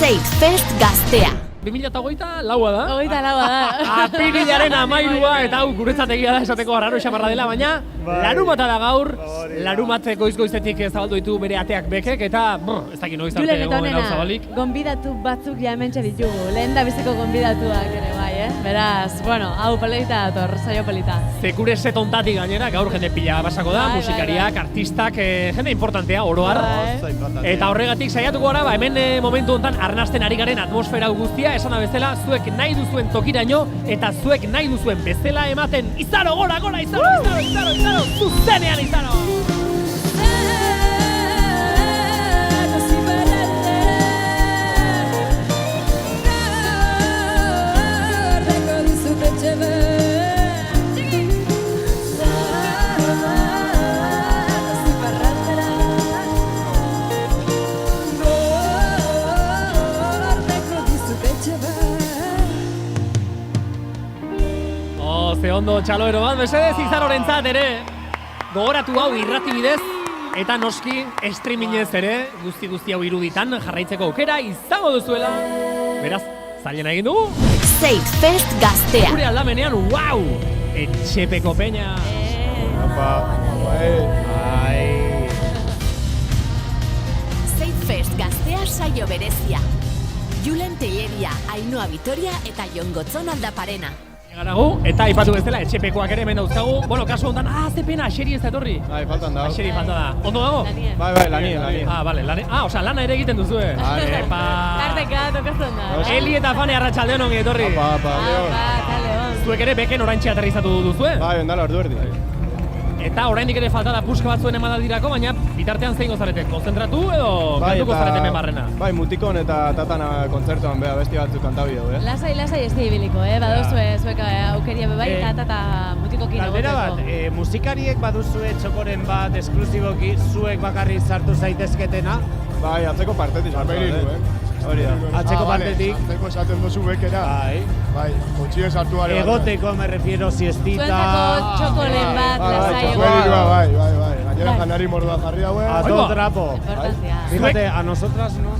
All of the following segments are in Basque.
Zeitfest Gaztea. 2024 laua da. 24 da. Apirilaren 13 eta hau guretzat egia da esateko arraro xamarra dela, baina larumata da gaur. Larumat goiz-goizetik zabaldu ditu bere ateak bekek eta ez dakit noiz arte egon hau zabalik. Gonbidatu batzuk ja hementxe ditugu. Lehen da biziko gonbidatuak ere bai, Beraz, bueno, hau polita dator, saio polita. Zekure setontatik gainera, gaur jende pila basako da, musikariak, artistak, jende importantea, oroar. Eta horregatik saiatuko gara, hemen momentu honetan arnasten ari garen atmosfera guztia, esana bezala, zuek nahi duzuen tokiraino, eta zuek nahi duzuen bezala ematen, izaro, gora, izaro, zuzenean izaro! Ze ondo txaloero bat, mesedez izarorentzat ere gogoratu hau irrati bidez eta noski streamingez ere guzti hau iruditan jarraitzeko aukera izango duzuela. Beraz, zailen egin dugu? Zeitfest Gaztea. Gure aldamenean, wow! Etxepeko peña. Zeitfest Gaztea saio berezia. Julen Telleria, Ainhoa Vitoria eta Jon Gotzon Aldaparena. Garagu, eta aipatu bezala, etxepekoak ere hemen dauzkagu. Bueno, kasu honetan, ze pena, Axeri ez da etorri. Bai, faltan da. Axeri falta da. Ondo dago? Bai, lanien. Bale, osea, lana ere egiten duzue. Epa. Tarteka, tokatzen da. Eli eta Fane arratsaldeon ongi etorri. Leon. Zuek ere beken oraintxe aterrizatu duzue. Bai, ondala ordu erdi. Eta oraindik ere falta da puska batzuen emanaldirako, baina bitartean zein gozarete? Konzentratu edo kantuko zarete hemen barrena? Bai, Mutikon eta Tatana kontzertuan beha besti batzuk kantabideo, Lasai ez ibiliko, baduzue zuek aukeria bebai eta Tata Mutikokin egoteko. Galdera bat, musikariek baduzue txokoren bat esklusiboki zuek bakarrik sartu zaitezketena? Bai, atzeko partetik sartu, Hori da. Atzeko partetik. Atzeko esaten duzu bekera. Bai, kotxien sartu gare. Egoteko, me refiero, siestita. Zuentzako txokoren bat, lasai Bai. Gainera janari mordua jarri hauen. A todo trapo. Importantzia. Fíjate, a nosotras no.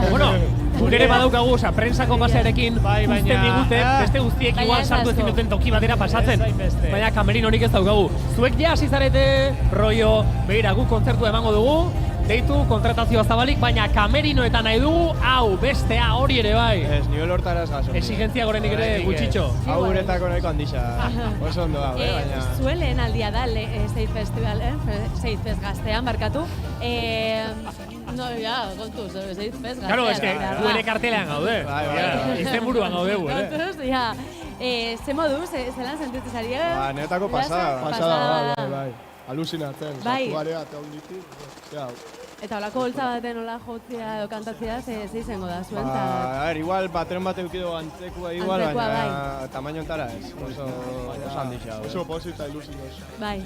Bueno, gure ere badaukagu, prensako pasearekin uzten digute, beste guztiek igual sartu ezin duten toki batera pasatzen. Baina kamerin horik ez daukagu. Zuek ja hasi zarete, rollo, begira, guk kontzertua emango dugu, deitu kontratazioa zabalik, baina kamerinoetan nahi dugu, hau, bestea hori ere bai. Ez, nivel hortara ez gaso. Exigentzia gorenik ere gutxitxo. Hau guretako nahiko handixa. Oso ondo hau, baina... Zuen lehen aldia da, Zeitfest Gaztean, barkatu. Kontuz, Zeitfest Gaztean. Claro, eske, gu ere kartelean gaude. Izen buruan gaude gu, Kontuz, ze moduz, zelan sentitzen zari? Netako pasada. Bai. Alusinatzen, sartu garea eta honditik. Eta holako holtza baten hola jotzea edo kantatzea, ze izango da zuen? Igual patren bat eukido antzekua igual, baina tamaino entara ez. Oso handixa. Oso posita ilusinoz. Bai.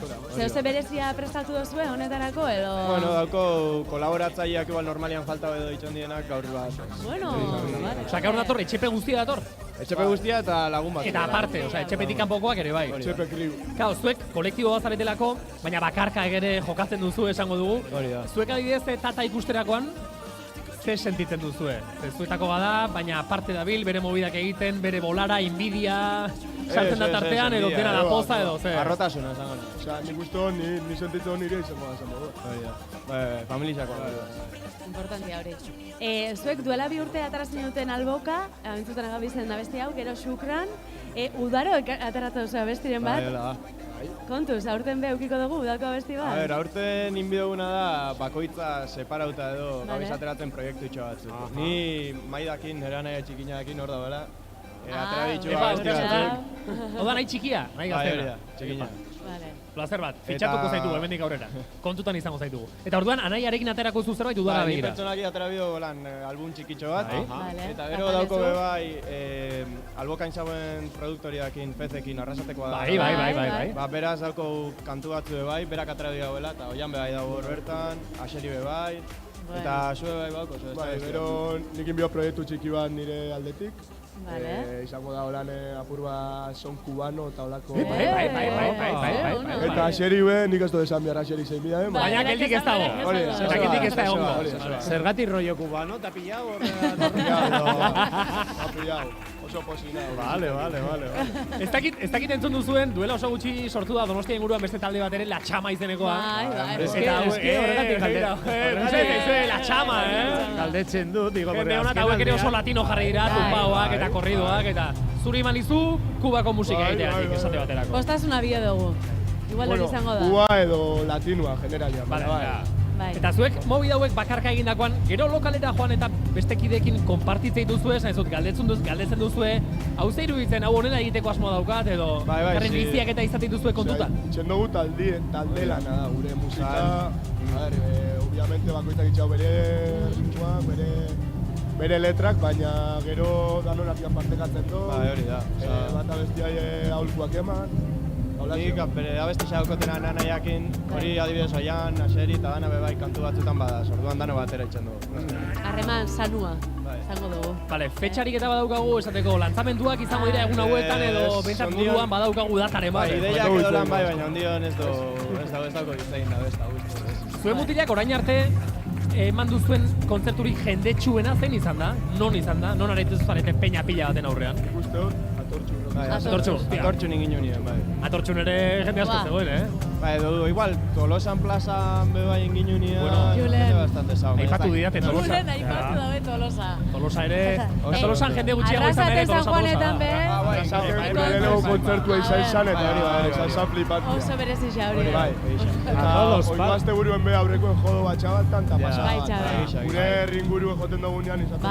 Ze berezia prestatu duzue honetarako edo? Bueno, dauko kolaboratzaileak igual normalian falta edo ditzen dienak gaur bat. Bueno, vale. Osa, gaur dator, etxepe guztia dator? Etxepe guztia eta lagun bat. Eta aparte, etxepetik kanpokoak ere bai. Etxepe kriu. Claro, zuek kolektibo bat zaretelako, baina bakarka ere jokatzen duzu esango dugu. Hori da. Zuek adibidez Tata ikusterakoan, ze sentitzen duzue? Zuetako bada, baina aparte dabil, bere mobidak egiten, bere bolara, inbidia, saltzen da tartean, edo dena da poza edo, ze? Arrotasuna, esango. Osea, nik uste ni sentitzen nire izango da. Hori da. Familixako. Importantia hori. Zuek duela 2 urte ataratzen duten alboka, abintzuten agabizen abesti hau, gero Xukran, udaro ateratzen duzu abestiren bat. Kontuz, aurten behukiko dugu udako abesti bat? Aurten inbidoguna da bakoitza separauta edo gabiz ateratzen proiektu itxo batzuk. Ni maidakin, nera nahi txikinakin hor da bela. Atera ditxu abesti batzuk. Oda nahi txikia, nahi gaztera. Txikina. Plazer bat, fitxatuko zaitugu, hemendik aurrera. Kontutan izango zaitugu. Eta orduan, anaiarekin aterako zu zerbait udara begira. Ni pertsonaki atera bido album txikitxo bat. Eta gero dauko bebai, albokain zauen produktoriakin, pezekin, arrasatekoa da. Bai. Beraz dauko kantu batzu bebai, berak atera bido bela, eta oian bebai dago hor bertan, Axeri bebai. Eta zue bai bauk, oso ez da. Gero nikin bio proiektu txiki bat nire aldetik. Izango da holan apur bat son kubano eta holako. Bai. Eta xeri nik ez du esan behar xeri zein bida. Baina geldik ez dago. Eta geldik ez da egongo. Zergatik rollo kubano, eta pillau Pillau. Oso posinau. Vale. Ez dakit entzun duzuen, duela oso gutxi sortu da Donostia inguruan beste talde bat ere, La Chama izenekoa. Eske horregatik La Chama, galdetzen dut, digo, jende hona, eta hauek ere oso latino jarri dira, tumbauak eta korridoak, eta zuri eman izu, kubako musika egiteagatik esate baterako. Postasuna bio dugu. Igual hori izango da. Kuba edo latinua, generalia. Eta zuek mobi hauek bakarka egindakoan, gero lokalera joan eta beste kideekin konpartitzei duzu ez, galdetzen duzue, hau ze iruditzen, hau honela egiteko asmo daukat, edo garren biziak eta izatik duzue kontutan? Itxen dugu talde lana da, gure musika, obviamente bakoitzak itxau bere ritmoak, bere letrak, baina gero danon artean partekatzen du. Hori da. Bata bestiai aholkuak eman. Nik bere abestia daukotena nanaiakin, hori adibidez oian, aseri eta dana bebai kantu batzutan bada, orduan dano batera itxen dugu. Harreman sanua, izango dugu. Vale, fetxarik eta badaukagu, esateko lantzamenduak izango dira egun hauetan edo bentsat buruan badaukagu dataren bat. Ideiak edo lan bai, baina ondion ez dauko iztegin da, ez da. Zuen mutilak orain arte eman duzuen kontzerturik jendetsuena zein izan da? Non izan da? Non aretu zarete peña pila baten aurrean? Ikuste hor, Atortxun egin nien, bai. Atortxun ere jende asko zegoen, Bai, igual, Tolosan plazan bebai egin nien, Julen. bastante zaun. Aipatu didate Tolosa. Julen aipatu dabe Tolosa. Tolosa ere, Tolosan jende gutxiago izan ere Tolosa. Juanetan be. Lehenengo kontzertua izan eta hori, izan flipatia. Oso berezia hori. Bai, oimazte buruen be aurrekoen jodo bat txabaltan, eta pasaba. Gure ringuru joten dugunean izaten da.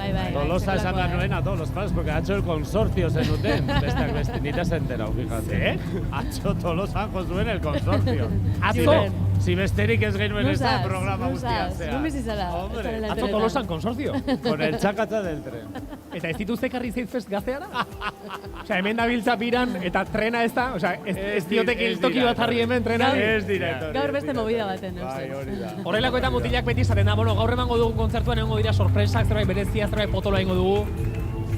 Bai. Tolosa esan behar nuen a todos los fans, porque ha hecho el consorcio zenuten. Besteak beste, nita se enterau, fíjate. Atzo Tolosan jo zuen el consorcio. Atzo? Si besterik ez genuen ez da programa guztian zea. Numiz izala. Atzo Tolosan consorcio. Con el txakatza del tren. Eta ez dituzte ekarri Zeitfest gazteara? Osea, hemen dabiltza biran eta trena ez da? Osea, ez diotek iltoki bat jarri hemen trena? Ez dira. Gaur beste movida baten, Bai, hori da. Horrelako eta mutilak beti izaten da, gaur emango dugu kontzertuan egongo dira sorpresak, zerbait berezia, zerbait potoloa egingo dugu.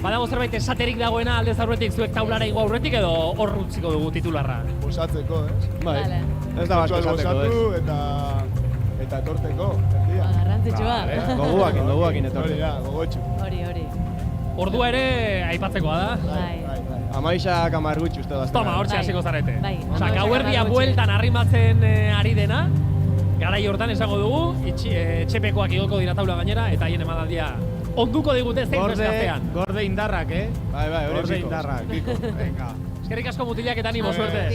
Badago zerbait esaterik dagoena aldez aurretik zuek taulara igo aurretik edo hor utziko dugu titularra? Bosatzeko, ez? Bai. Ez da basko esateko, eta etorteko. Garrantzitsua. Goguakin etorteko. Gogotxu. Hori. Ordua ere aipatzekoa da. Bai. Amaixak amargutxu uste da. Toma, hortxe hasiko zarete. Bai. Osa, gauerdia bueltan arrimatzen ari dena, garai hortan esango dugu, etxepekoak igoko dira taula gainera, eta haien emanaldia onduko digute Zeitfest gaztean. Gorde indarrak, Bai, hori Gorde indarrak. Venga. Eskerrik asko mutilak eta animo suerte.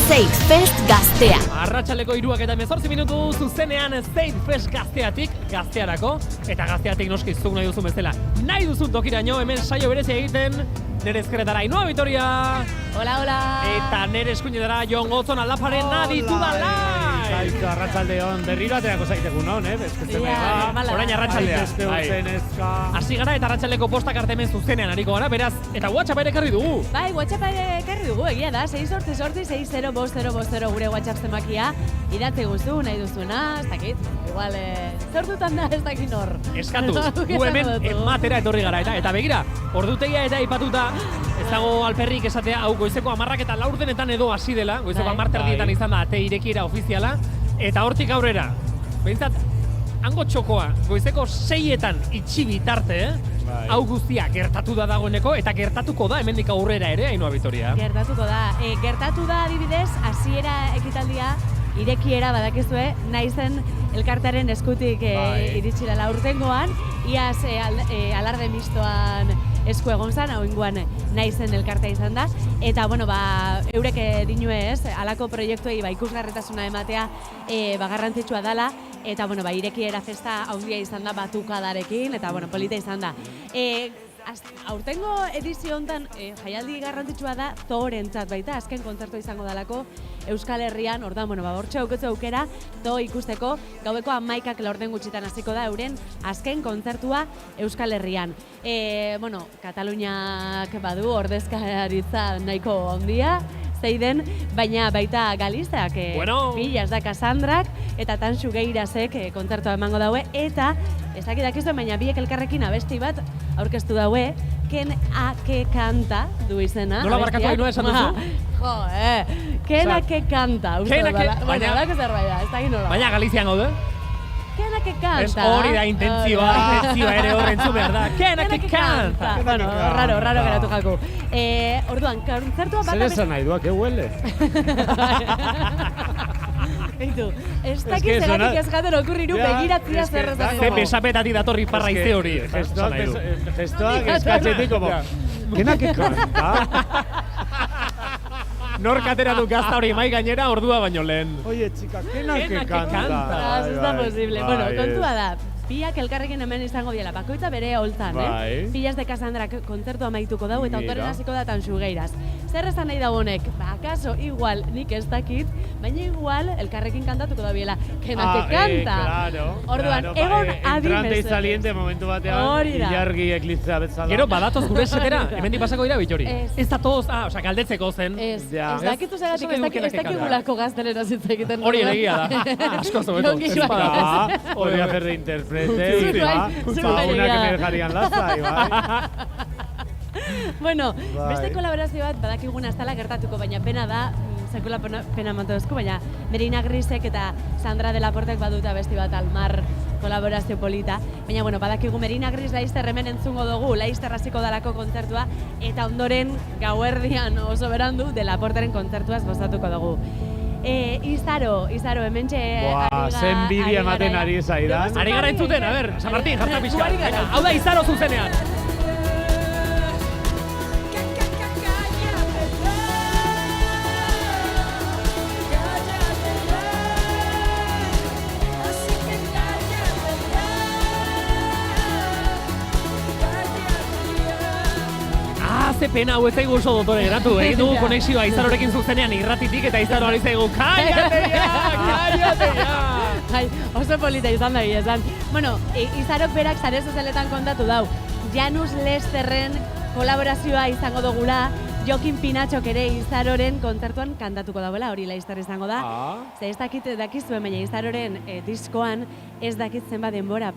Zeitfest gaztea. Arratsaldeko 3:18 minutu zuzenean Zeitfest gazteatik, gaztearako, eta gazteatik noski zuk nahi duzun bezala. Nahi duzun tokiraino, hemen saio berezia egiten, nire ezkerretara Ainhoa Vitoria. Hola. Eta nire eskuinetara Jon Gotzon aldaparen aditu da lai. Kaixo, arratsaldeon berriro aterako zaitegu non, Orain arratsaldea. Hasi gara eta arratsaldeko postak arte hemen zuzenean ariko gara, beraz, eta WhatsApp ere ekarri dugu. Bai, WhatsApp ere ekarri dugu, egia da, 688-6050 gure WhatsApp zemakia. Idatzi guzu, nahi duzuena, ez dakit, igual, zortutan da ez dakit nor. Eskatu, gu hemen ematera etorri gara, eta begira, ordutegia eta aipatuta, ez dago alperrik esatea, hau goizeko 10 eta 4 edo hasi dela, goizeko 10 izan da ate irekiera ofiziala, eta hortik aurrera, behintzat, hango txokoa, goizeko 6 itxi bitarte, hau guztia gertatu da dagoeneko, eta gertatuko da hemendik aurrera ere, Ainhoa Vitoria. Gertatu da adibidez, hasiera ekitaldia, irekiera badakizue, naizen elkartearen eskutik iritsi dela urtengoan, iaz alarde mistoan esku egon zan, hau inguan naizen elkartea izan da, eta eurek dinue ez, alako proiektuei ikusgarritasuna ematea garrantzitsua dela, eta irekiera festa handia izan da batukadarekin, eta polita izan da. Aurtengo edizio hontan jaialdi garrantzitsua da Toorentzat baita, azken kontzertu izango dalako Euskal Herrian, ordan, hortxe aukotze aukera, Too ikusteko, gaueko 11 laurden gutxitan hasiko da euren azken kontzertua Euskal Herrian. Kataluniak badu ordezkaritza nahiko handia, zeiden, baina baita Galizak, Pillas da Kasandrak, eta Tanxu Geirasek kontzertua emango daue, eta ez dakizuen, baina biek elkarrekin abesti bat aurkeztu daue, Ken Ake Kanta du izena. Nola barkatu hain nola esan duzu? Ken Ake Kanta. Baina, ez dakit nola. Baina Galizian gaude? Ken Ake Kanta. Ez hori da intentzioa ere horren zu behar da. Ken Ake Kanta. Bueno, raro geratu jaku. Orduan, kontzertua bat... Zer esan nahi duak, huele? Eitu, ez dakit zeratik ez jaten okurriru begiratzia zer ezako. Ze besapetatik datorri parra izte hori. Gestoak eskatzetik, como... Kenak ekanta? Nork ateratu gazta hori mai gainera ordua baino lehen. Oye, txika, kenak ekanta? Ez da posible. Bueno, kontua da. Biak elkarrekin hemen izango diela, bakoitza bere holtzan, Pillas de Kasandrak kontzertu amaituko dau eta ondoren hasiko da Tanxu Geiras. Zer esan nahi dago honek? Akaso, igual, nik ez dakit, baina igual elkarrekin kantatuko da biela. Kenak kanta! Orduan, egon adi entrante y saliente momentu batean, ilargi eklizea betzala. Gero, badatoz gure esetera, hemendik pasako dira bitori. Ez da toz, osea, galdetzeko zen. Ez dakitu zeratik, ez dakigulako gaztelera zitza egiten. Hori egia da, asko zobeto. Hori hacer de interprete, una que me dejarían lasai, bai. Bueno, beste kolaborazio bat badakiguna ez dela gertatuko, baina pena da, sekula pena mantozko, baina Merina Grisek eta Sandra de la Portek baduta besti bat Almar kolaborazio polita. Baina, bueno, badakigu Merina Gris Laizter hemen entzungo dugu, Laizter hasiko dalako kontzertua, eta ondoren gauerdian oso berandu de la Porteren kontzertuaz gozatuko dugu. Izaro, hementxe... Zen bidia ematen ari zaidan. Ari gara entzuten, a ber, San Martín, jarta pixka. Hau da Izaro zuzenean. Ze pena hau ez zaigu oso dotore geratu, egin dugu konexioa Izarorekin zuzenean irratitik eta Izaro hori zaigu, kaiate ja! Oso polita izan da esan. Bueno, Izarok berak sare sozialetan kontatu dau. Janus Lesterren kolaborazioa izango dugula, Jokin Pinatxok ere Izaroren kontzertuan kantatuko dauela, hori Laizter izango da. Ze ez dakizuen, baina Izaroren diskoan ez dakit zenbat denbora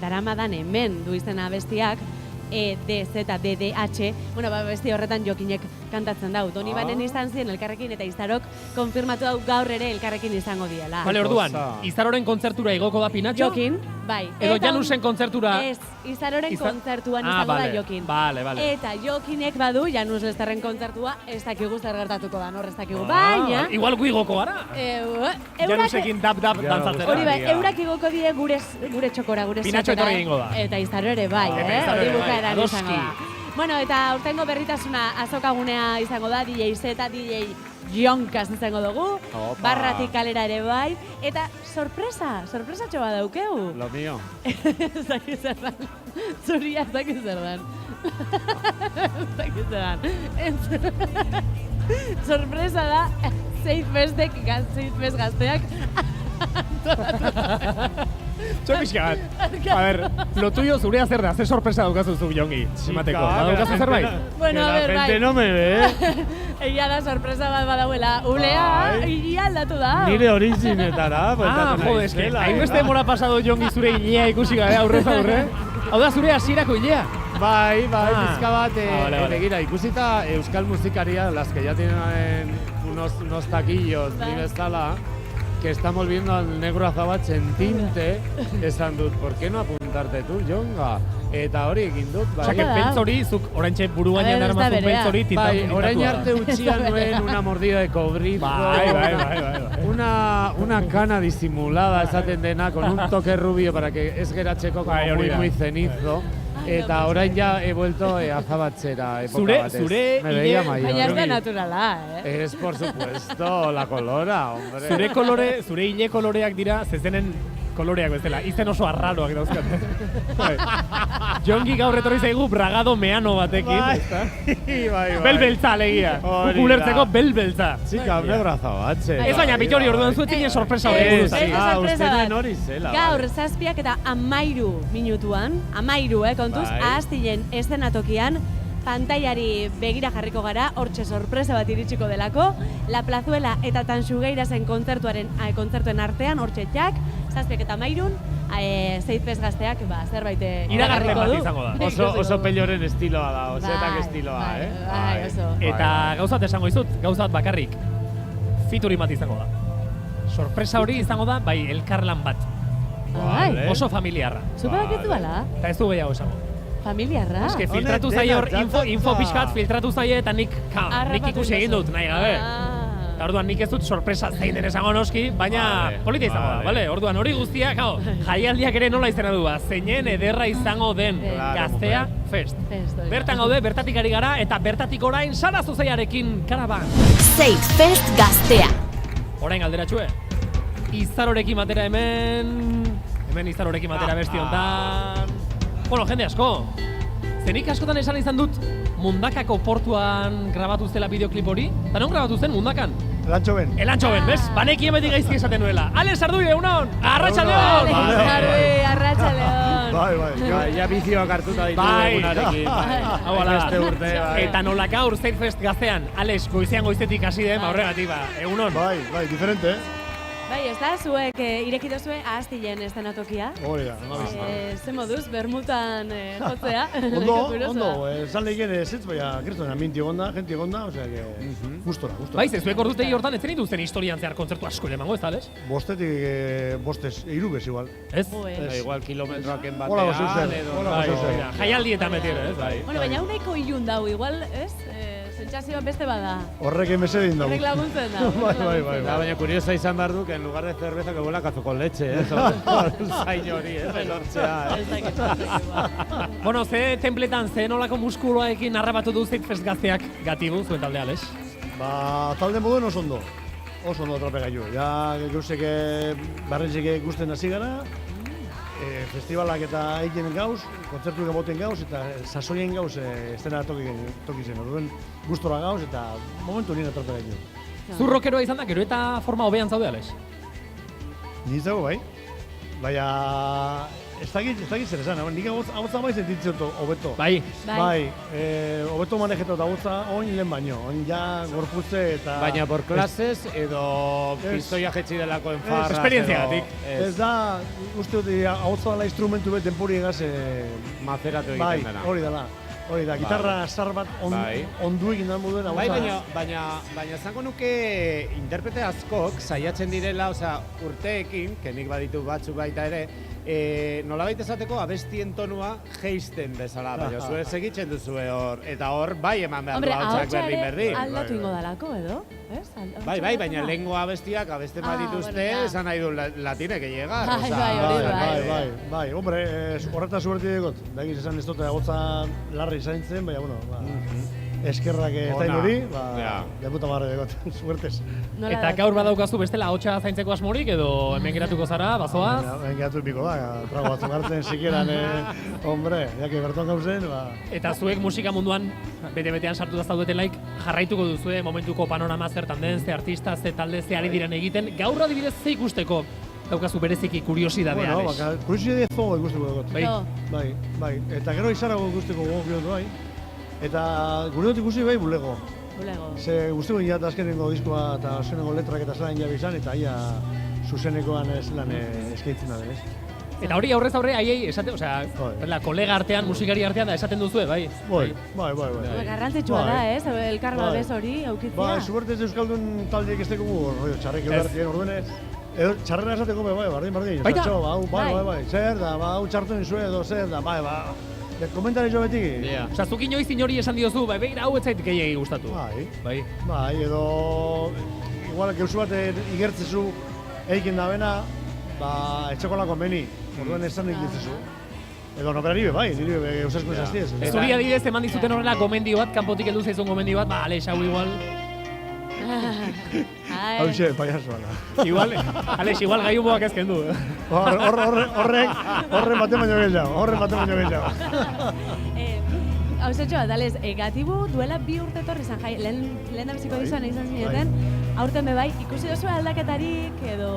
daramadan hemen du izena bestiak, DZDDH, bueno, besti horretan Jokinek kantatzen dau. Donibanen izan ziren elkarrekin eta Izarok konfirmatu dau gaur ere elkarrekin izango diela. Bale, orduan, Izaroren kontzertura igoko da Pinatxo? Jokin, bai. Edo Janusen kontzertura? Ez, Izaroren kontzertuan izango da Jokin. Bale. Eta Jokinek badu Janus Lesterren kontzertua, ez dakigu zer gertatuko da, ez dakigu. Baina... Igual gu igoko gara? Janusekin dab dantzatzera. Hori bai, eurak igoko die gure txokora, gure satera. Pinatxo etorri egingo da. Eta Izaro ere bai, hori bukaeran izango da. Bueno, eta urtengo berritasuna azokagunea izango da, DJ Z, DJ Jonkaz izango dugu, barratik kalera ere bai, eta sorpresatxo bat daukeu. Lo mío. Ez dakit zer dan. Zuria ez dakit zer dan. Ez dakit zer dan. Sorpresa da, Zeitfest gazteak Txopixkat. A ver, lo tuyo zurea zer da, ze sorpresa daukazu zu Jongi, emateko. Daukazu zerbait? Bueno, a ver, bai. La gente no me ve. Egia da sorpresa bat badauela. Ulea, iria aldatu da. Nire originetara. Jode, eske, hainbeste demora pasado Jongi zure ilea ikusi gara, aurrez aurre. Hau da zure hasierako ilea? Bai, pizka bat, begira, ikusita euskal musikaria, las que ya tienen unos taquillos, ni bezala, que estamos viendo al negro Azabatz en tinte, esan dut, ¿por qué no apuntarte tú, Jonga? Eta hori egin dut, bai. Osa, que pentz hori, zuk oraintxe buru gainean armazun pentz hori tintatu. Bai, orain arte utxian nuen una mordida de cobrizo. Bai. Una cana disimulada, esaten dena, con un toque rubio para que ez geratzeko como muy cenizo. Eta orain ja he vuelto Azabatzera epoka batez. Zure ile... Baina ez da naturala, Es, por supuesto, la colora, hombre. Zure ile koloreak dira, zezenen koloreak bezala, izen oso arraroak dauzkate. Jongi gaur etorri zaigu bragado meano batekin, ezta? Bai. Belbeltza alegia. Ulertzeko belbeltza. Txika, negro Azabatze. Ez baina, Pitori, orduan zuetzinen sorpresa hori. Uste nuen hori zela. Gaur, 7 eta 13 minutuan, 13, kontuz, ahaztien eszenatokian, pantailari begira jarriko gara, hortxe sorpresa bat iritsiko delako, La Plazuela eta Tansugeirasen kontzertuen artean, hortxe jak, 7 eta 13, Zeitfest gazteak zerbait iragarriko du. Izango da. Oso pelloren estiloa da, osetak estiloa, Bai, oso. Eta gauzat esango izut, gauzat bakarrik, featuring bat izango da. Sorpresa hori izango da, bai, elkarlan bat. Oso familiarra. Zupa bakitu bala? Eta ez du gehiago esango. Familiarra? Ez que filtratu zaie hor, info pixkat filtratu zaie eta nik ikusi egin dut, nahi gabe. Eta orduan nik ez dut sorpresa zein den esango noski, baina polita izango da, bale? Orduan hori guztia, jaialdiak ere nola izena du, zeinen ederra izango den Gaztea Fest. Bertan gaude, bertatik ari gara, eta bertatik orain Sara Zuzaiarekin karaban. Zeitfest Gaztea. Orain galderatxue, Izarorekin batera hemen Izarorekin batera besti hontan. Bueno, jende asko. Zenik askotan esan izan dut Mundakako portuan grabatu zela bideoklip hori. Eta non grabatu zen Mundakan? Elantxoben, bez? Banekien beti gaizki esaten nuela. Ale Sardui, egunon! Arratxaldeon! Ale Sardui, arratxaldeon! Bai, ja bizioak hartuta ditu egunarekin. Hau ala, eta nola gaur Zeitfest Gaztean, Alex, goizean goizetik hasi den, horregatik, egunon. Bai, diferente, Bai, ez da, zuek irekidozue ahaztilen estenatokia. Hori da, ze moduz, bermutan jotzea. Ondo, esan lehiken ez baina kristoen aminti egonda, jenti egonda, osea, gustora. Bai, zuek ordutegi hortan ez zen dituzten historian zehar kontzertu asko emango, ez da, Alex? Bostez, irubez igual. Ez? Igual kilometroaken Hola, batean, jaialdietan betiere, ez? Bueno, baina uneko ilun dau, igual, ez? Sentsazioa beste bada. Horrek emezedin dago. Horrek laguntzen da. Bai. Baina kuriosa izan behar du, que en lugar de cerveza que huela café con leche, zain hori, elortzea. Bueno, ze templetan, ze nolako muskuloekin harrapatu du Zeitfest Gazteak gatibu, zuen talde, Alex? Talde moduen oso ondo. Oso ondo atrape gaiu. Ja, gauzek barrentzek gusten hasi gara. Festivalak eta egin gauz, kontzertu emoten gauz, eta sasoien gauz estena toki zen. Orduen gustora gauz eta momentu nire atrape gaiu. Zu rockeroa izan da, gero eta forma hobean zaude, Alex? Ni zago, bai. Baina, ez dakit zer esan, nik agotza bai sentitzen hobeto. Bai. Hobeto manejeto eta agotza oin lehen baino, oin ja gorputze eta... Baina por clases edo pistoia jetzi delako enfarra. Esperientziagatik. Ez da, uste dut agotza dela instrumentu bet denpuri egaz... Mazeratu egiten dena. Hori da, gitarra zar bat ondu egin da moduen agotza. Baina zango nuke interprete askok saiatzen direla, urteekin, que nik baditu batzuk baita ere, nolabait esateko abestien tonua geisten bezala, baina zuen segitzen duzue hor, eta hor bai eman behar du hautsak berdin. Aldatu ingo dalako edo, ez? Bai, baina lehengo abestiak abesten badituzte, esan nahi du latine que llegar. Bai, hombre, horretaz suerti dekot, da egiz esan ez dute agotza larri zaintzen, baina, eskerrak ez da hori, de puta madre dekot, suertez. Eta gaur badaukazu bestela ahotsa zaintzeko asmorik edo hemen geratuko zara, bazoaz? Hemen geratu piko da, trago batzuk hartzen zikeran, hombre, jake berton gauzen, Eta zuek musika munduan, bete-betean sartu da zaudetelaik, jarraituko duzue momentuko panorama zertan den, ze artista, ze talde, ze ari diren egiten, gaur adibidez ze ikusteko daukazu bereziki kuriosidadea, Alex? Bueno, kuriosidadea zogo ikusteko dut. Bai, eta gero izarago ikusteko gogok bai. Eta gure dut ikusi bai bulego. Ze guztiko gira eta azkenengo diskoa eta azkenengo letrak eta zelan jabe izan, eta aia zuzenekoan zelan eskaitzen da, ez? Eta hori aurrez aurre aiei esate, kolega artean, musikari artean da esaten duzue, bai? Bai. Garrantzitsua da, ez? Elkar babes hori aukitzea. Bai, subertez euskaldun taldeek ez dugu txarrek eulartien orduene. Txarrena esateko bai, bardin. Baita? Bai. Zer da, hau txartu nizue edo zer da, bai. Komentari jo betik. Zuk inoiz inori esan diozu, begira hau ez zait gehiagi gustatu. Bai, edo... Igual, geuzu bat igertzezu eiken da bena, etxeko lako meni. Orduan esan egitzezu. Edo noperari bai, nire eusasko esaztiez. Zuri adibidez eman dizuten horrela gomendio bat, kanpotik heldu zaizun gomendio bat, Alex, hau igual... Hau xe, paiazoa da. Alex, igual gaiumoak ezken du. Horren baten baino gehiago. Hau zetxo bat, Alex, gatibu duela 2 urte etorri zan jai, lehen abiziko dizuan izan zineten, aurten bebai, ikusi duzu aldaketarik edo...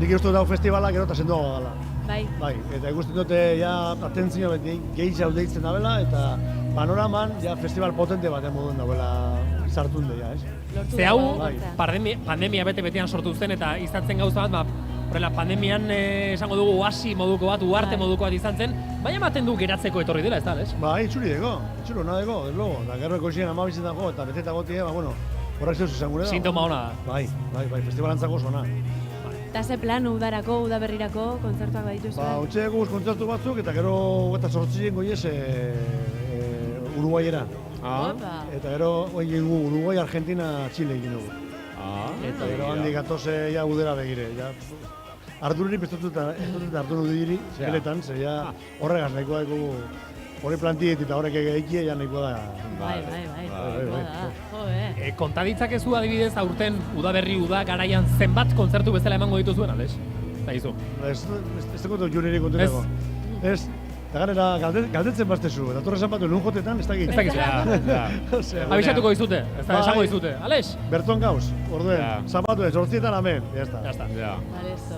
Nik uste dau festivalak gero eta sendoago gala. Bai. Eta ikusten dute, ja, atentzioa gehiago deitzen dabela, eta panoraman, ja, festival potente baten moduen dabela sartun deia, ez? Ze hau, pandemia bete-betean sortu zen, eta izatzen gauza bat, horrela, pandemian esango dugu oasi moduko bat, uarte moduko bat izan zen, baina ematen du geratzeko etorri dela, ez da, ez? Bai, itxuri dego, ez logo. Da, gero ekosien amabizetan go, eta beteta gotie, bueno, horrak zeus izan gure da. Sintoma hona da. Bai, festivalantzako zona. Eta ze plan udarako, udaberrirako, kontzertuak badituzue? Utxe guz kontzertu batzuk, eta gero eta sortzien goiez Uruguaiera. Eta gero, Uruguai, Argentina, Chile egin dugu. Eta gero handik gatoze ja udera begire. Arduriri pestotut arduru diri, geletan, ze ja horregaz nahikoa dugu hori plantiet eta horrek egitea ja nahikoa da. Bai. Kontaditzakezu adibidez aurten udaberri uda garaian zenbat kontzertu bezala emango dituzuen, Alex? Eta gizu? Ez dugu juririk kontetako. Ez. Eta ganera, galdetzen baztezu, eta torre zanpatu nun jotetan, ez dakit. Ez dakit. Abisatuko dizute, ez da, esango dizute. Alex? Berton gauz, orduen, zapatu ez, 800 amen, jazta. Vale, eso.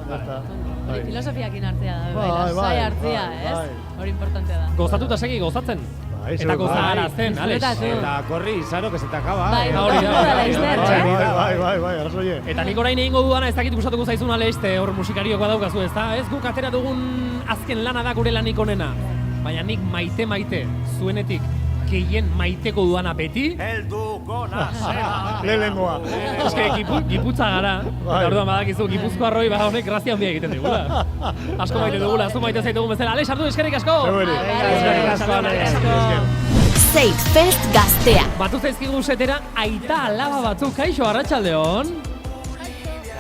Filosofiakin hartzea da, lasai hartzea, ez? Hori importantea da. Gozatuta segi, gozatzen. Eta gozara zen, Alex. Eta korri, izaro, que se te acaba. Bai, arrazoie. Eta nik orain egingo dudana, ez dakit gustatuko zaizun, Alex, hor musikariokoa daukazu, ez da? Ez guk atera dugun azken lana da gure lanik onena. Baina nik maite, zuenetik, gehien maiteko duana beti. Helduko nazera. Lehengoa. Ez que giputza gara. Eta orduan badakizu, gipuzko arroi honek grazia handia egiten digula. Asko maite dugula, zu maite zaitugun bezala. Alex, hartu eskerrik asko! Eskerrik asko. Zeit Fest Gaztea. Batu zaizkigun setera, aita alaba batzuk, kaixo, arratsaldeon.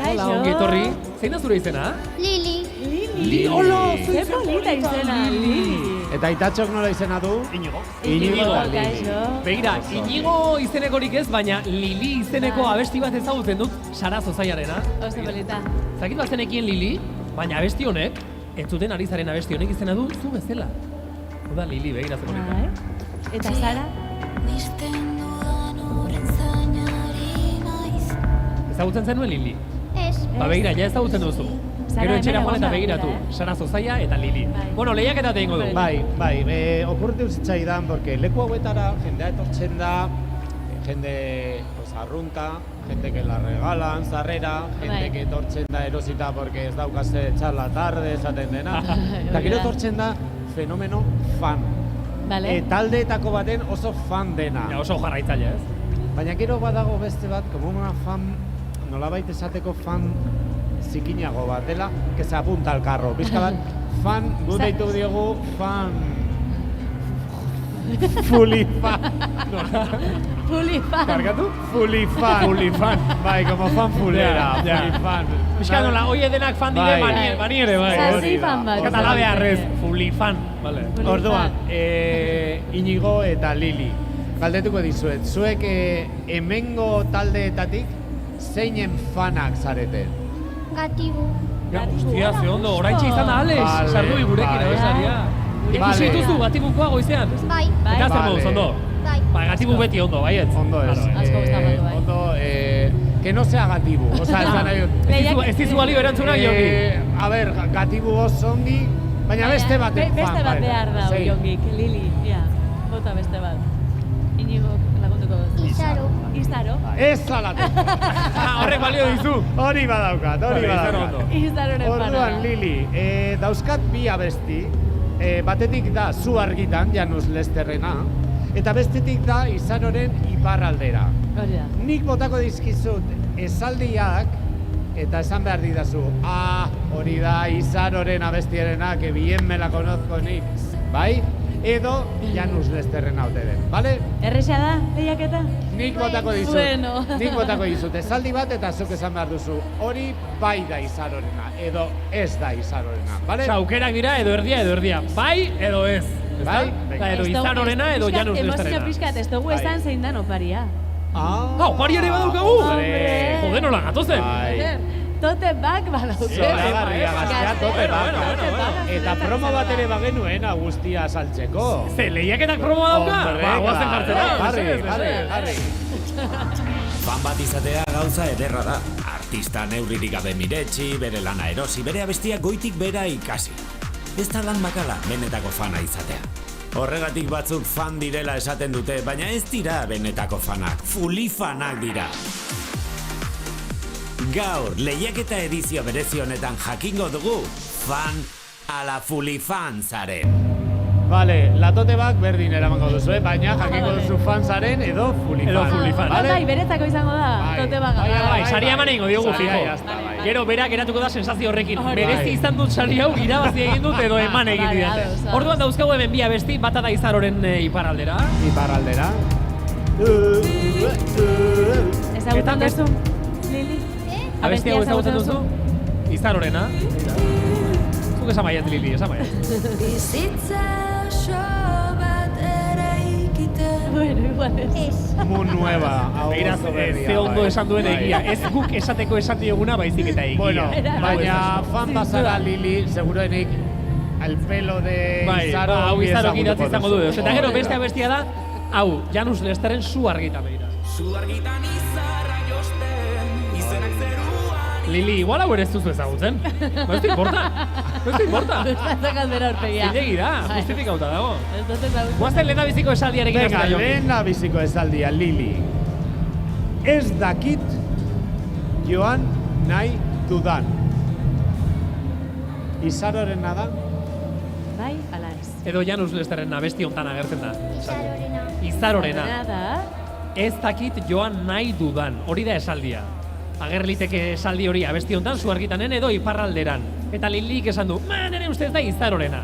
Hola, ongi etorri. Zein da zure izena? Lili. Hola, ze polita izena, Lili. Eta Aitatxok nola izena du? Inigo. Kaixo. Begira, Inigo izenekorik ez, baina Lili izeneko abesti bat ezagutzen dut, Sara Zozaiarena. Oso polita. Zakit bat zenekien Lili, baina abesti honek, entzuten ari zaren abesti honek izena du, zu bezala. Oda Lili, begira ze polita. Eta Sara? Ezagutzen zenuen Lili? Ez. Ba begira, ja ezagutzen duzu. Gero etxera joan eta begiratu, Sara Zozaia eta Lili. Bueno, lehiaketa egingo dugu. Bai, okurritu zitzaidan, porque leku hauetara jendea etortzen da, jende arrunta, jende que la regalan, zarrera, jende que etortzen da erosita porque ez daukaze echar la tarde, esaten dena. Eta gero etortzen da fenomeno fan. Taldeetako baten oso fan dena. Oso jarraitzaile, ez? Baina gero badago beste bat, como una fan, nolabait esateko fan zikinago bat dela, que se apunta al carro. Bizka bat, fan, gu deitu diogu, fan... Fulifan. Fulifan. Barkatu? Fulifan. Bai, como fan fulera. Fulifan. Bizka nola, oie denak fan dire maniere, bai. Zazifan bat. Katala beharrez, Fulifan. Orduan, Inigo eta Lili. Galdetuko dizuet, zuek hemengo taldeetatik zeinen fanak zarete? Gatibu. Hostia, ze ondo, oraintxe izan da Alex, sardu gurekin abesaria. Ikusi dituzu Gatibukoa goizean? Bai. Eta zer moduz, ondo? Bai. Gatibu beti ondo, baietz? Ondo ez. Asko gustatu bai. Ondo, que no sea Gatibu. Osa, ez dizu balio erantzuna Iongi? A ber, Gatibu oso ongi, baina beste baten fan. Beste bat behar da Iongik, Lili. Bota beste bat. Inigo lagunduko duzu. Izaro. Ez salatu. Horrek balio dizu. Hori badaukat. Izaroren fana. Orduan, Lili, dauzkat bi abesti, batetik da Zu argitan, Janus Lesterrena, eta bestetik da Izaroren Iparraldera. Hori da. Nik botako dizkizut esaldiak, eta esan behar didazu, hori da Izaroren abestierena, que bien me la conozco nik, bai? Edo Janus Lesterrena ote den, bale? Erresa da, lehiaketa? Nik botako dizut, Bueno. nik botako dizut, esaldi bat eta zuk esan behar duzu, hori bai da Izarorena, edo ez da Izarorena, bale? Aukerak dira edo erdia, bai edo ez. Bai? Edo Izarorena edo Janus Lesterrena. Lesterrena. Emozio pixkat, ez dugu esan zein dan oparia. Opari ere badaukagu! Hombre! Jode, nola gatozen! Tote bak badauke. Zoragarria gaztea tote bak. Eta promo bat ere bagenuen guztia saltzeko. Ze, lehiaketak promoa dauka? Ba, guazen jartzera. Jarri. Fan bat izatea gauza ederra da. Artista neurririk gabe miretsi, bere lana erosi, bere abestiak goitik bera ikasi. ez da lan makala benetako fana izatea. Horregatik batzuk fan direla esaten dute, baina ez dira benetako fanak, fulifanak dira. Gaur, lehiaketa edizio berezi honetan jakingo dugu, fan ala fulifan zaren. Vale, la tote bag berdin eramango duzu, baina jakingo duzu fan zaren edo fulifan. Edo fulifan. Bai, beretako izango da, tote baga. Bai, saria eman egingo diogu, fijo. Gero, berak eratuko da sensazio horrekin. Merezi izan dut sari hau, irabazi egin dut edo eman egin didate. Orduan dauzkagu hemen bi abesti, bata da Izaroren iparraldera. Iparraldera. Ezagutzen duzu, Lili? Abesti hau ezagutzen duzu? Izarorena. Zuk esan baiat, Lili, esan baiat. Bizitza oso bat eraikite. Bueno, igual ez. Mu nueva. Beira, ze ondo esan duen egia. Ez guk esateko esan dioguna baizik eta egia. Bueno, baina fan bazara Lili, seguruenik el pelo de Izaro hau Izarok idatzi izango du. Eta gero beste abestia da, hau, Janus Lesterren Zu argita beira. Zu argitan izarra josten, izenak zeruan. Lili, igual hau ere ez duzu ezagutzen. No ez importa. No ez importa. Zakat bera horpegia. Zilegi da, justifikauta dago. Ez dut ezagutzen. Guazen lehen biziko esaldiarekin Venga, hasta lehen biziko esaldia, Lili. Ez dakit joan nahi dudan. Izarorena da? Bai, ala ez. Edo Janus Lesterren abesti hontan agertzen da. Izarorena. Izarorena. Da. Ez dakit joan nahi dudan. Hori da esaldia. Ager liteke esaldi hori abesti hontan Zu argitanen edo iparralderan. Eta Lilik esan du, nire ustez da Izarorena.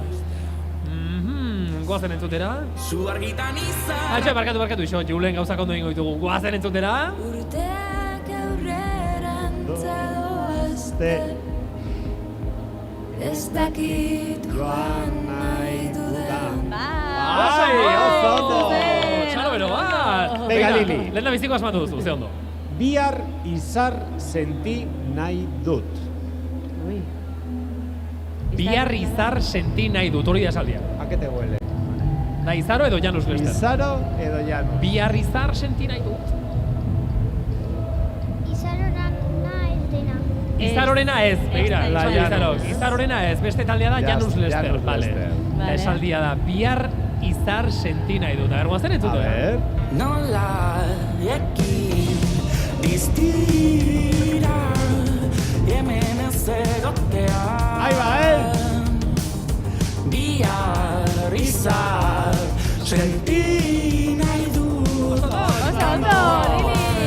Goazen entzutera. Zu argitan izarra. Atxe, barkatu, iso, Julen gauzak ondo ingo ditugu. Goazen entzutera. Urteak aurrerantza doazte. Ez dakit joan nahi dudan. Oso ondo! Txalo bero bat! Venga, Lili. Lehen biziko asmatu duzu, ze ondo. Bihar izar senti nahi dut. Ui. Bihar izar senti nahi dut, hori da esaldia. A que te huele? Da Izaro edo Janus Lester? Izaro edo Janus. Bihar izar senti nahi dut. Izarorena ez dena. Izarorena ez, begira, La esan Janus. Izarok. Izarorena ez, beste taldea da Janus Lester. Janus Vale. Lester. La esaldia da, bihar izar senti nahi dut. Agar, guazen entzute? A ver. Nola ekin diztira hemen ez egotea. Ahí va, Bihar izar senti nahi dut. Oso ondo,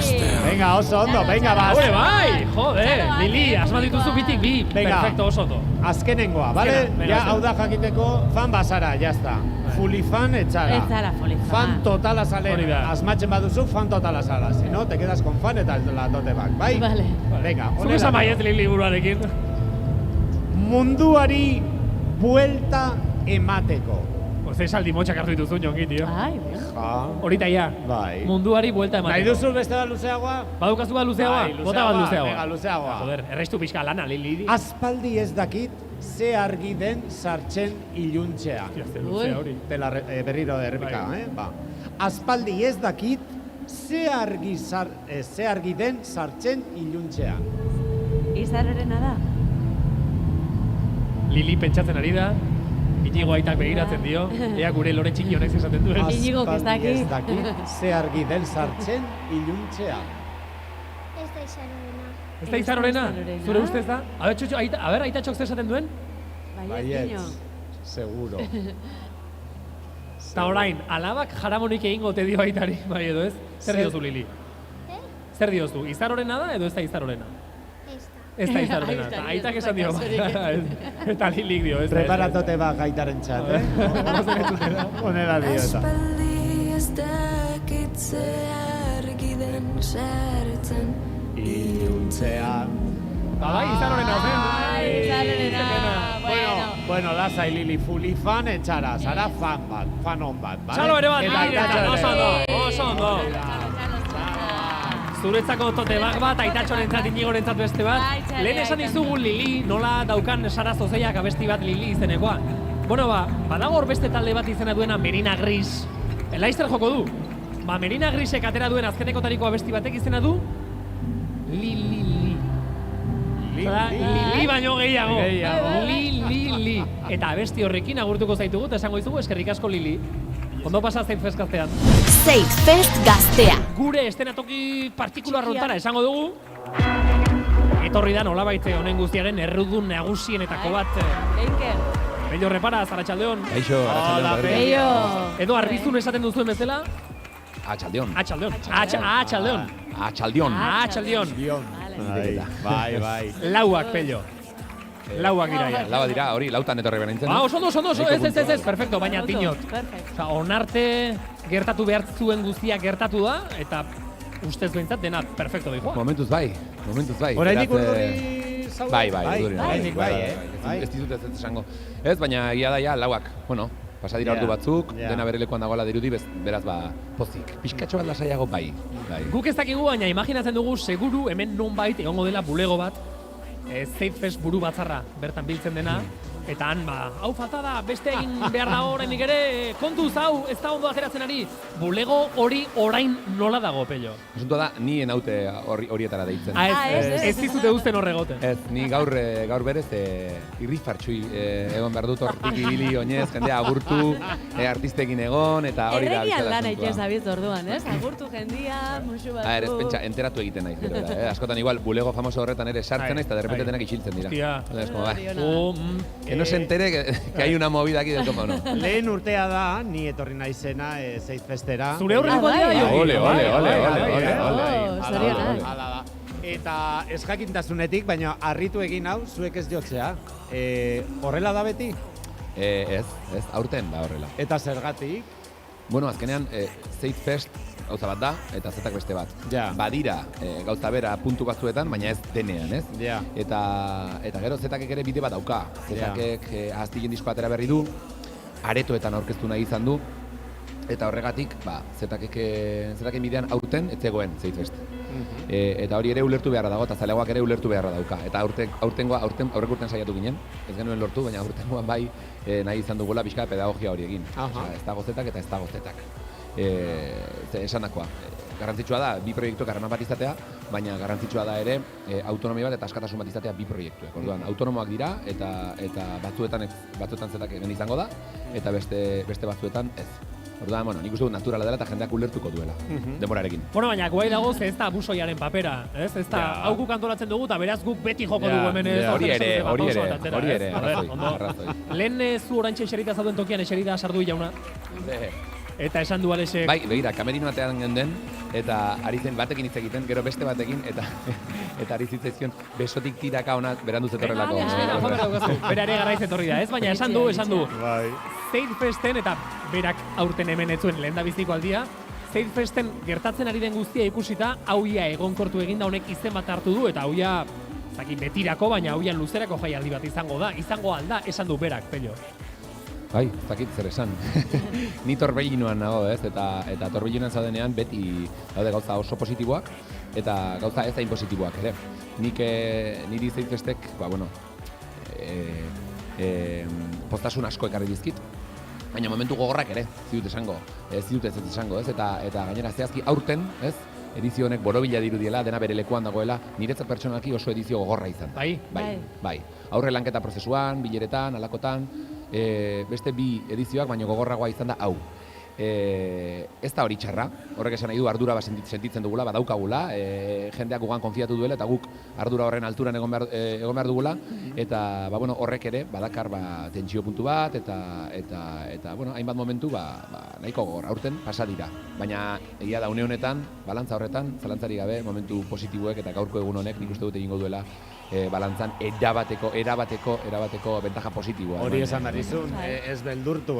Lili! Venga, oso ondo, venga, vas. Hore, bai! Joder, Lili, asma dituzu bitik bi. Venga. Perfecto, oso ondo. Azkenengoa, vale? Azkena, venga, Ja, azkena. hau da jakiteko fan bazara, jazta. Fulifan etxara. Etxara, fulifan. Fan totala Hori salen. da. Asmatzen baduzu, fan totala sala. Si no, te quedas con fan eta la tote bag, bai? Vale. Venga, Zuk esan baiet Lili buruarekin. Munduari buelta emateko. Ze esaldi motxak hartu dituzu, jongi, tio. Ai, bueno. Ja, Horita ja. bai. Munduari buelta emateko. Nahi duzu beste da luzeagoa? Badukazu bat luzeagoa? Bai, Bota bat luzeagoa. Venga, luzeagoa. Joder, erreistu pixka lana, Lili. Aspaldi ez dakit ze argi den sartzen iluntzea. Ze luzea hori. Berriro errepika, Ba. Aspaldi ez dakit ze argi den sartzen iluntzea. Izarorena da. Lili pentsatzen ari da, Inigo aitak begiratzen dio, ea gure lore txiki honek esaten duen. Inigo, que está aquí. Ez dakit ze argi den sartzen iluntzea. Ez da Izarorena. Ez da Izarorena? Izarorena. Zure ustez da? A ber, aitatxok zer esaten duen? Baietz, seguro. Eta orain, alabak jaramonik egingo ote dio aitari, bai edo ez? Zer diozu, Lili? Zer diozu, Izarorena da edo ez da Izarorena? Ez da Izarorena, eta aitak esan dio, eta Lilik dio, ez da. Preparatote ba gaitaren txat, Honela dio eta. Aspaldi ez dakit ze argi den sartzen iluntzea. Bai, Izarorena zen. Bueno, lasai Lili, fulifan etxara, zara fan on bat, bale? Txalo ere bat, Eta Lili, aitatxo oso ere. ondo, oso ondo. Zuretzako tote bag bat, aitatxorentzat, Inigorentzat beste bat. Lehen esan dizugu Lili, nola daukan Sara Zozeiak abesti bat Lili izenekoa. Bueno, badago hor beste talde bat izena duena Merina Gris. Laizter joko du. Merina Grisek atera duen azkenekotariko abesti batek izena du Lili. Lili baino gehiago. Lili. Lili. Eta abesti horrekin agurtuko zaitugu, eta esango izugu eskerrik asko Lili. Ondo pasa Zeitfest gaztean. Zeitfest gaztea. Gure estenatoki partikular hontara esango dugu. Etorri da nolabait honen guztiaren errudun nagusienetako bat. Bello repara, Arratsaldeon. Kaixo, Arratsaldeon. Edo arbizun esaten duzuen bezala? Atxaldeon. Bai. Lauak, Pello. Lauak dira ja. Laua dira, hori, lautan etorri behar nintzen. Oso, ez, perfecto, baina tinot. Onarte gertatu behar zuen guztia gertatu da, eta ustez behintzat dena perfecto dihoa. Momentuz bai. Horainik urduri zaude? Bai. Ez dizut ez esango. Ez, baina egia da ja, lauak, pasa dira ordu batzuk, dena bere lekuan dagoela dirudi, beraz pozik. Pixkatxo bat lasaiago bai. Guk ez dakigu, baina imaginatzen dugu, seguru hemen nonbait egongo dela bulego bat, Zeitfest buru batzarra bertan biltzen dena, eta han, hau falta da, beste egin behar da horrenik ere, kontuz hau, ez da ondo ateratzen ari, bulego hori orain nola dago, Pello? Asuntua da, ni enaute horietara deitzen. Ez dizute uzten horregoten. Ez, ni gaur berez irrifartxu egon behar dut hortik ibili oinez, jendea agurtu, artistekin egon, eta hori da bizitza. Erregian lan egiten zabiz orduan, ez? Agurtu jendia, musu batzu. Ez, pentsa, enteratu egiten naiz. Askotan igual, bulego famoso horretan ere sartzen naiz, eta derrepente denak isiltzen dira. Que no se entere que hay una movida aquí del topo, no. Lehen urtea da, ni etorri naizena Zeitfestera. Zure horrengo dira? Ole. Eta eskakintasunetik, baina harritu egin hau, zuek ez jotzea. Horrela da beti? Ez, aurten da horrela. Eta zergatik? Bueno, azkenean, Zeitfest gauza bat da, eta zetak beste bat. Badira, gauza bera puntu batzuetan, baina ez denean, ez? Eta gero zetakek ere bide bat dauka. Zetakek ahaztilen disko atera berri du, aretoetan aurkeztu nahi izan du, eta horregatik, zetaken bidean aurten ez zegoen Zeitfest. Eta hori ere ulertu beharra dago, eta zalegoak ere ulertu beharra dauka. Eta aurrek urten saiatu ginen, ez genuen lortu, baina aurtengoan bai nahi izan dugula pixka pedagogia hori egin. Ez dago zetak eta ez dago zetak. Esanakoa. Garrantzitsua da bi proiektuak harreman bat izatea, baina garrantzitsua da ere autonomia bat eta askatasun bat izatea bi proiektuek. Orduan, autonomoak dira eta batzuetan zetak egin izango da, eta beste batzuetan ez. Orduan, nik uste dut naturala dela eta jendeak ulertuko duela, denborarekin. Baina guai dago ez da busoiaren papera, ez? Ez da, hau guk antolatzen dugu eta beraz guk beti joko dugu hemen ez. Hori ere, arrazoi. Lehen zu orantxe eserita zauden tokian eserita sardu jauna. Eta esan du Alexek. Bai, begira, kamerino batean genden, eta ari zen batekin hitz egiten, gero beste batekin, eta ari zitzaizion besotik tiraka ona berandu zetorrelako. Bera ere garaiz etorri da, ez? Baina esan du. Zeitfesten, eta berak aurten hemen ez zuen lehendabiziko aldia, Zeitfesten gertatzen ari den guztia ikusita, hauia egonkortu eginda honek izen bat hartu du, eta hauia betirako, baina hauian luzerako jaialdi bat izango alda, esan du berak, Pello. Bai, zakit zer esan. Ni torbellinoan nago, ez? Eta torbellinoan zaudenean beti daude gauza oso positiboak eta gauza ez hain positiboak ere. Niri Zeitfestek, postasun asko ekarri dizkit, baina momentu gogorrak ere, ez dut esango, ez? Eta gainera zehazki aurten, ez? Edizio honek borobila dirudiela, dena bere lekuan dagoela, niretzat pertsonalki oso edizio gogorra izan. Bai. Aurre lanketa prozesuan, bileretan, alakotan, beste bi edizioak, baina gogorragoa izan da hau. Ez da hori txarra, horrek esan nahi du ardura sentitzen dugula, badaukagula, jendeak gugan konfiatu duela eta guk ardura horren alturan egon behar dugula, eta horrek ere badakar tentsio puntu bat, eta hainbat momentu nahiko gogor, aurten pasa dira. Baina egia da une honetan, balantza horretan, zalantzari gabe, momentu positiboek eta gaurko egun honek nik uste dut egingo duela balantzan erabateko bentaja positiboa. Hori esan darizun, ez beldurtu,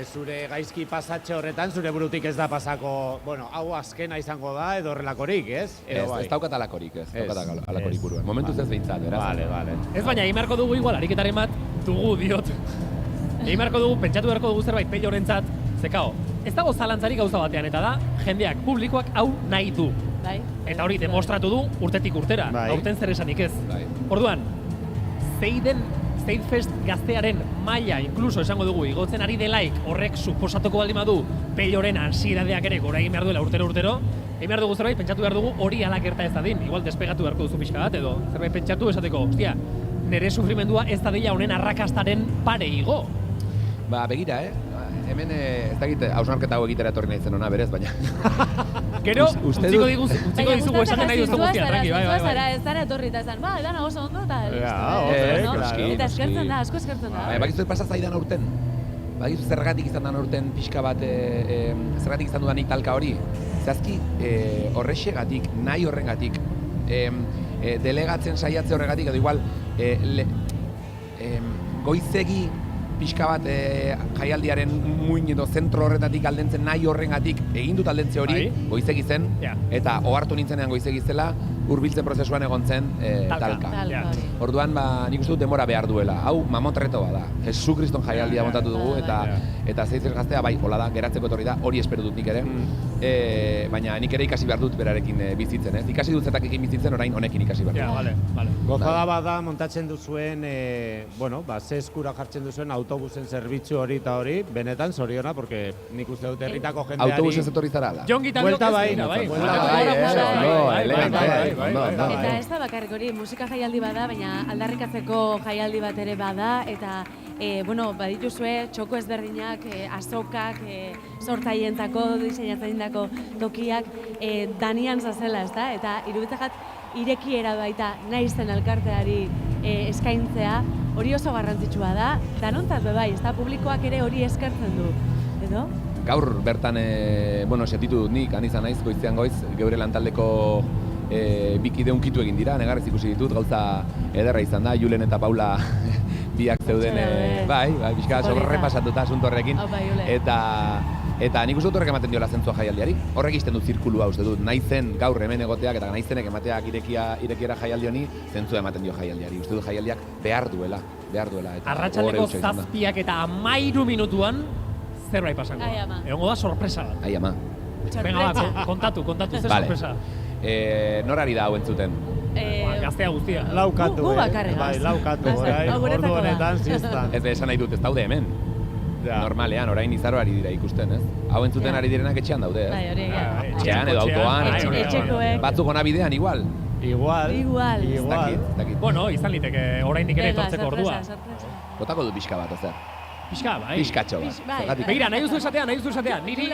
zure gaizki pasatxe horretan, zure burutik ez da pasako, hau azkena izango da, edo horrelakorik, ez? Ez daukat alakorik, alakorik buruan. Momentuz ez behintzat, beraz. Vale. Ez baina, egin beharko dugu igual, ariketaren bat dugu diot. Egin beharko dugu, pentsatu beharko dugu zerbait Pello horentzat, zekao, ez dago zalantzari gauza batean, eta da, jendeak, publikoak hau nahi du. Eta hori demostratu du urtetik urtera, aurten zer esanik ez. Orduan, Zeitfest gaztearen maila, inkluso esango dugu, igotzen ari delaik horrek suposatuko baldin badu Pelloren ansieradeak ere gora egin behar duela urtero, egin behar dugu zerbait, pentsatu behar dugu hori ala gerta ez dadin. Igual despegatu beharko duzu pixka bat edo zerbait pentsatu esateko, hostia, nire sufrimendua ez da dela honen arrakastaren pare igo. Ba, begira, hemen ez dakit hausnarketa hau egitera etorri nahi zen ona berez, baina... Gero, utziko dizugu esaten nahi duztu guztia, tranqui, bai. Ez zara etorri eta esan, dana oso ondo eta... Eta eskertzen da, asko eskertzen da. Bakizu pasa zaidan aurten? Bakizu zergatik izan da aurten pixka bat, zergatik izan dudanik talka hori? Zazki, horrexegatik, nahi horrengatik, delegatzen saiatze horregatik, edo igual, goizegi pixka bat jaialdiaren muin edo zentro horretatik aldentzen nahi horrengatik egin dut aldentze hori, goizegi zen, eta ohartu nintzenean goizegi zela, hurbiltzen prozesuan egon zen talka. Orduan, nik uste dut denbora behar duela. Hau, mamotreto bada. Jesu Kriston jaialdia montatu dugu, eta Zeitzes Gaztea, bai, hola da, geratzeko etorri da, hori espero dut nik ere. Baina nik ere ikasi behar dut berarekin bizitzen, ez? Ikasi dut zetakekin bizitzen, orain honekin ikasi behar dut. Gozada bada montatzen duzuen, ze eskura jartzen duzuen autobusen zerbitzu hori eta hori, benetan zoriona, porque nik uste dut herritako jendeari... Autobusez etorri zara, ala? Jongi taldeok ez dira, bai. Eta ez da bakarrik hori, musika jaialdi bada, baina aldarrikatzeko jaialdi bat ere bada, eta badituzue txoko ezberdinak, azokak, sortzaileentako, diseinatzaileentako tokiak, danian zazela, ez da? Eta iruditzakat irekiera baita nahi zen elkarteari eskaintzea, hori oso garrantzitsua da, danontzat bai, ez da, publikoak ere hori eskertzen du, edo? Gaur bertan, setitu dut nik, izan naiz, goizean goiz, geure lantaldeko bikide unkitu egin dira, negarrez ikusi ditut, gauza ederra izan da, Julen eta Paula biak zeuden, bai, bizka sobrepasatuta asunto horrekin, eta nik uste dut horrek ematen diola zentzua jaialdiari. Horrek izten du zirkulua, uste dut, nahi zen gaur hemen egoteak eta nahi zenek emateak irekiera jaialdi honi, zentzua ematen dio jaialdiari. Uste dut jaialdiak behar duela. Arratsaldeko 7 eta 13 minutuan zerbait pasango da. Egongo da sorpresa bat. Ai ama. Venga, kontatu ze sorpresa. Norari da hau entzuten? Gaztea guztia. Laukatu, bai, laukatu, ordu honetan ziztan. Ez esan nahi dut, ez daude hemen. Normalean, orain izaroari dira ikusten, ez? Hau entzuten ari direnak etxean daude, ez? Bai, hori etxean edo autoan, batzuk ona bidean igual. Igual. Bueno, izan liteke oraindik ere etortzeko ordua. Botako dut pixka bat, ozer? Pixka, bai. Pixkatxo bat. Begira, nahi duzu esatea. Niri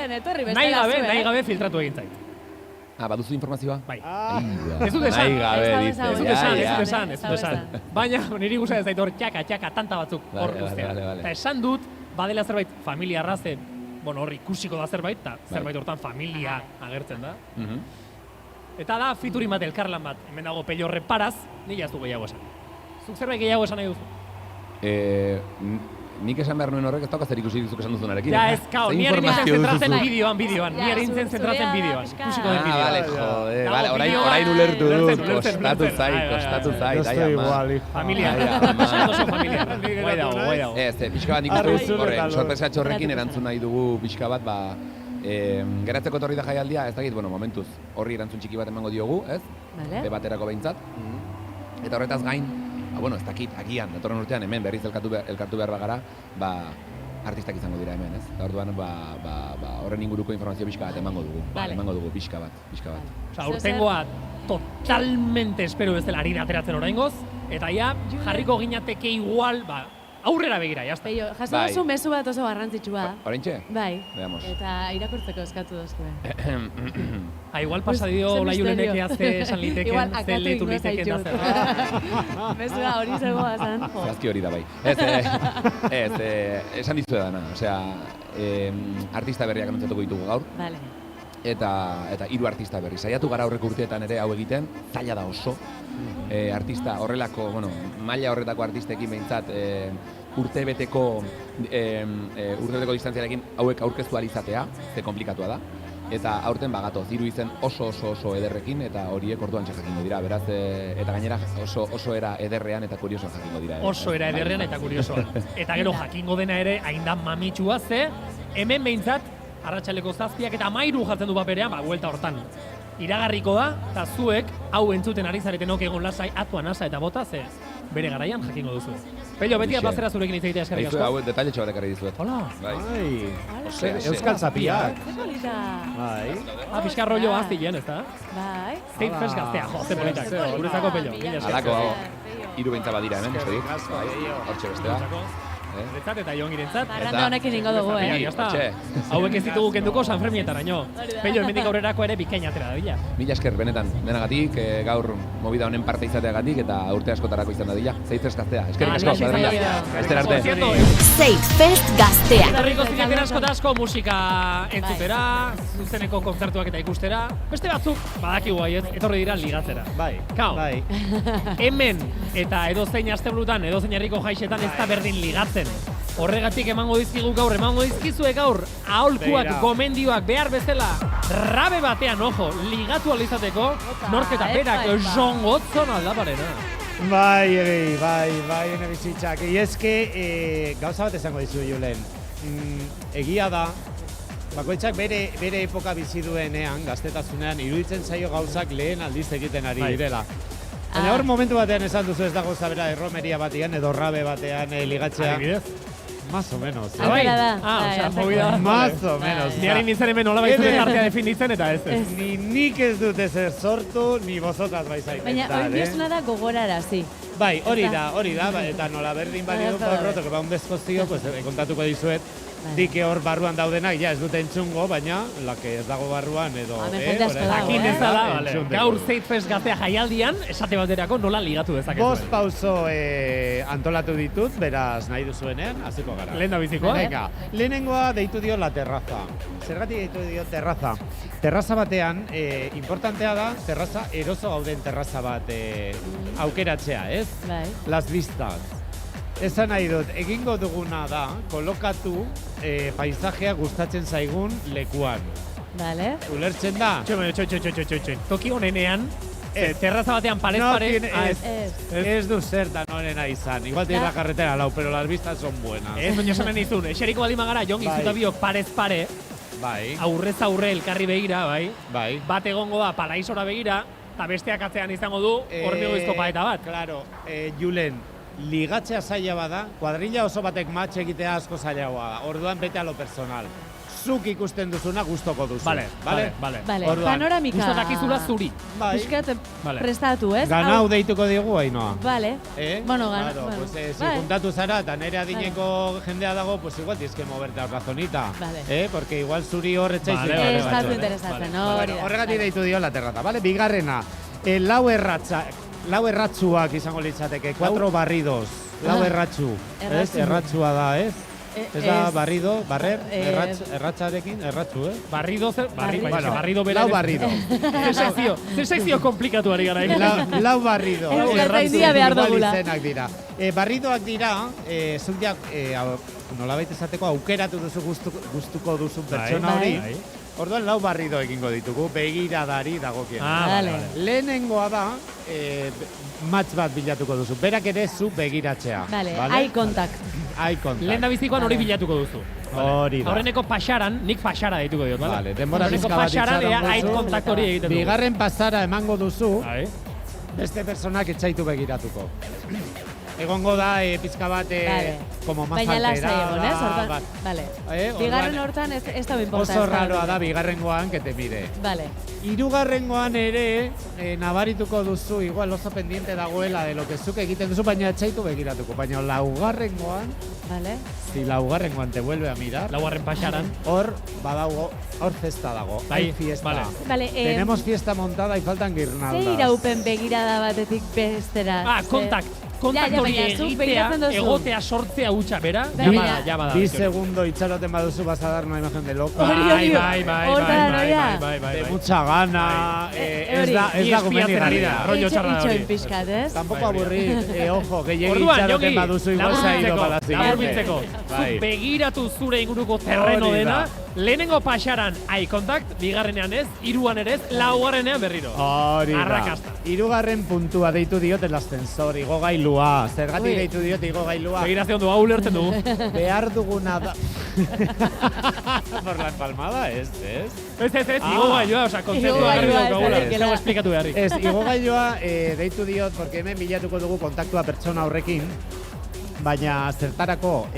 nahi gabe filtratu egin zait. Baduzu informazioa? Bai. Ez dut esan. Nahi gabe, ez dut esan. Baina niri gusta ez dait hor txaka, tanta batzuk hor guztia. Eta esan dut, badela zerbait familia arraze, hor ikusiko da zerbait, eta zerbait hortan familia agertzen da. Eta da fiturin bat, elkarlan bat, hemen dago Pello Reparaz, nik ez du gehiago esan. Zuk zerbait gehiago esan nahi duzu? Nik esan behar nuen horrek ez dauka zer ikusi duzuk esan duzunarekin. Ja, ez kao, ni harintzen zentratzen bideoan. Ni harintzen zentratzen bideoan. Ikusiko den bideoan. Vale, orain ulertu dut, kostatu zait, aia ma. Familia. Oso familia. Guai dago. Ez, pixka bat nik uste dut, horren, sorpresa txorrekin erantzun nahi dugu pixka bat, geratzeko etorri da jaialdia, ez dakit, momentuz, horri erantzun txiki bat emango diogu, ez? Debaterako behintzat. Eta horretaz gain, ez dakit, agian, datorren urtean hemen berriz elkartu behar bagara, artistak izango dira hemen, ez? Eta orduan, horren inguruko informazio pixka bat emango dugu, pixka bat. Osa, urtengoa totalmente espero ez dela harina ateratzen oraingoz, eta ja, jarriko ginateke igual, aurrera begira, jazta. Jaso duzu mezu bat oso garrantzitsua. Oraintxe? Bai. Veamos. Eta irakurtzeko eskatu dozkue. Igual pasa dio Ola Julenek eazte esan liteken, ze letu liteken da zer. Mezua hori zegoa zan. Zazki hori da bai. Ez, esan dizu edana. Osea, artista berriak anuntzatuko ditugu gaur. Vale. Eta 3 artista berri. Saiatu gara aurreko urteetan ere hau egiten, zaila da oso. Artista horrelako, maila horretako artistekin behintzat, urtebeteko distantziarekin hauek aurkeztu alizatea, ze komplikatua da. Eta aurten bagatoz, 3 izen oso ederrekin, eta horiek orduan jakingo dira, beraz, eta gainera oso era ederrean eta kuriosoan jakingo dira. Oso era ederrean eta kuriosoan. Eta gero jakingo dena ere, haindan mamitsua ze, hemen behintzat, arratsaleko 7 eta 13 jartzen du paperean, buelta hortan. Iragarriko da, eta zuek, hau entzuten ari zaretenok egon lasai, atuan asa eta bota, ze bere garaian jakingo duzu. Pello, beti aplazera zurekin hitz egitea eskerrik asko. Hau detailetxo bat ekarri dizuet. Hola. Bai. Euskal zapiak. Ze polita. Bai. Pixka rollo azien, ez da? Bai. State Fest gaztea, jo, ze politak. Guretzako Pello. Alako, hiru beintza badira hemen, uste dit. Bai, hortxe bestea. Guretzat eta Jon girentzat. Parranda honekin ingo dugu, Hauek ez ditugu kenduko San Fermietaraino. Pello, hemendik aurrerako ere bikain atera da bila. Mila esker benetan, denagatik, gaur movida honen parte izateagatik eta urte askotarako izan dadila. Zeitz gaztea, eskerrik asko, Padrilla. Ester arte. State Fest gaztea. Etorriko zineten asko eta asko musika entzutera, zuzeneko kontzertuak eta ikustera. Beste batzuk, badakigu baiet, etorri dira ligatzera. Bai. Kao, Bai. hemen eta edozein asteburutan, edozein herriko jaixetan ez da berdin ligatzen. Horregatik emango dizkizue gaur, aholkuak, gomendioak behar bezala, rabe batean, ojo, ligatu alizateko, norketa berak, Jon Gotzon aldaparena. Bai, ene bizitzak. Eske, gauza bat esango dizu, Julen. Egia da, bakoitzak bere epoka bizi duenean, gaztetasunean, iruditzen zaio gauzak lehen aldiz egiten ari direla. Baina hor momentu batean esan duzu ez da gauza bera erromeria batean edo rabe batean ligatzea. Adibidez? Más o menos. Aukera da. Osea, movida. Más o menos. Ni harin nintzen hemen nola baitzuen artea definitzen eta ez. Ni nik ez dut ezer sortu, ni vosotras vais a intentar. Baina hori biosuna da gogorarazi. Bai, hori da, eta nola berdin bali dut porroto, que ba un deskoztio, pues kontatuko dizuet, dike hor barruan daudenak, ja ez dute entzungo, baina, lake ez dago barruan edo... Jakin dezala, gaur State Fest gaztea jaialdian, esate baterako nola ligatu dezakezu. 5 pauso antolatu ditut, beraz nahi duzuenean, hasiko gara. Lehen da bizikoa? Venga, lehenengoa deitu dio La Terraza. Zergatik deitu dio Terraza? Terraza batean, importantea da, terraza, eroso gauden terraza bat aukeratzea, ez? Bai. Las vistas. Esan nahi dut, egingo duguna da, kolokatu paisajea gustatzen zaigun lekuan. Vale. Ulertzen da? Txoi. Toki honenean, terraza batean parez-pare. Ez du zertan honena izan. Igual tiene la carretera lau, pero las vistas son buenas. Ez baina esanen izun, eseriko baldin magara, Jon gizuta biok parez-pare, aurrez aurre elkarri begira, bai. Bat egongo da paraisora begira, eta besteak atzean izango du, hormego iztopaeta bat. Claro, Julen, ligatzea zaila bada, kuadrilla oso batek match egitea asko zailagoa da. Orduan bete a lo personal. Zuk ikusten duzuna gustoko duzu. Vale. Panoramika. Gustatakizula zuri. Buskat prestatu, ez? Ganau deituko digu, Ainoa. Vale. Bueno, ganau. Pues si juntatu zara eta nere adineko jendea dago, pues igual tienes que moverte a razonita. Porque igual zuri hor etxaiz. Ez datu interesatzen, hori da. Horregatik deitu dio La Terraza, vale? Bigarrena, lau erratzuak izango litzateke, 4 barridos. Lau erratzu. Erratzua da, ez? Ez da barrido, barrer, erratzarekin, erratzu, Barrido bera. Lau barrido. Zer sekzio komplikatu ari gara. Lau barrido. Euskaltzaindia behar dugula. Izenak dira. Barridoak dira, zuntiak nolabait esateko aukeratu duzu gustuko duzu pertsona hori. Orduan lau barrido egingo ditugu, begiradari dagokien. Lehenengoa da, match bat bilatuko duzu. Berak ere zu begiratzea. Eye contact. Lehen da bizikoan hori bilatuko duzu. Hori da. Aurreneko pasaran, nik pasara dituko diot, bale? Denbora bizka bat itxaron eye contact hori egiten dugu. Bigarren pasara emango duzu, beste personak etxaitu begiratuko. Egongo da, pizka bat, como más alterada. Baina lasai egon, ez? Vale. Bigarren hortan ez da importa. Oso raroa da bigarrengoan, que te mire. Vale. Hirugarrengoan ere, nabarituko duzu, igual oso pendiente dagoela de lo que zuk egiten duzu, baina etxaitu begiratuko. Baina laugarrengoan, si laugarrengoan te vuelve a mirar, laugarren pasaran, hor festa dago, hay fiesta. Tenemos fiesta montada y faltan guirnaldas. Ze iraupen begirada batetik bestera? Kontakt hori egitea, egotea sortzea hutsa, bera? Ja bada. 10 segundo itxaroten baduzu vas a dar una imagen de loco. Bai. De mucha gana. Ez da gomendigarria. Rollo txarra hori. Tampoco aburrit. Ojo, gehiagin itxaroten baduzu igual se ha ido para la siguiente. Begiratu zure inguruko terreno dena, Lehenengo pasaran eye contact, bigarrenean ez, hiruan ere ez, laugarrenean berriro. Hori da. Arrakasta. Hirugarren puntua deitu diot el ascensor, igogailua. Zergatik deitu diot igogailua. Begirazio du, hau ulertzen dugu. Behar duguna da... Por la empalmada, ez? Ez, igogailua, oza, kontzeptua garri daukagula. Ez dago esplikatu beharrik. Ez, igogailua deitu diot, porque hemen bilatuko dugu kontaktua pertsona horrekin, baina zertarako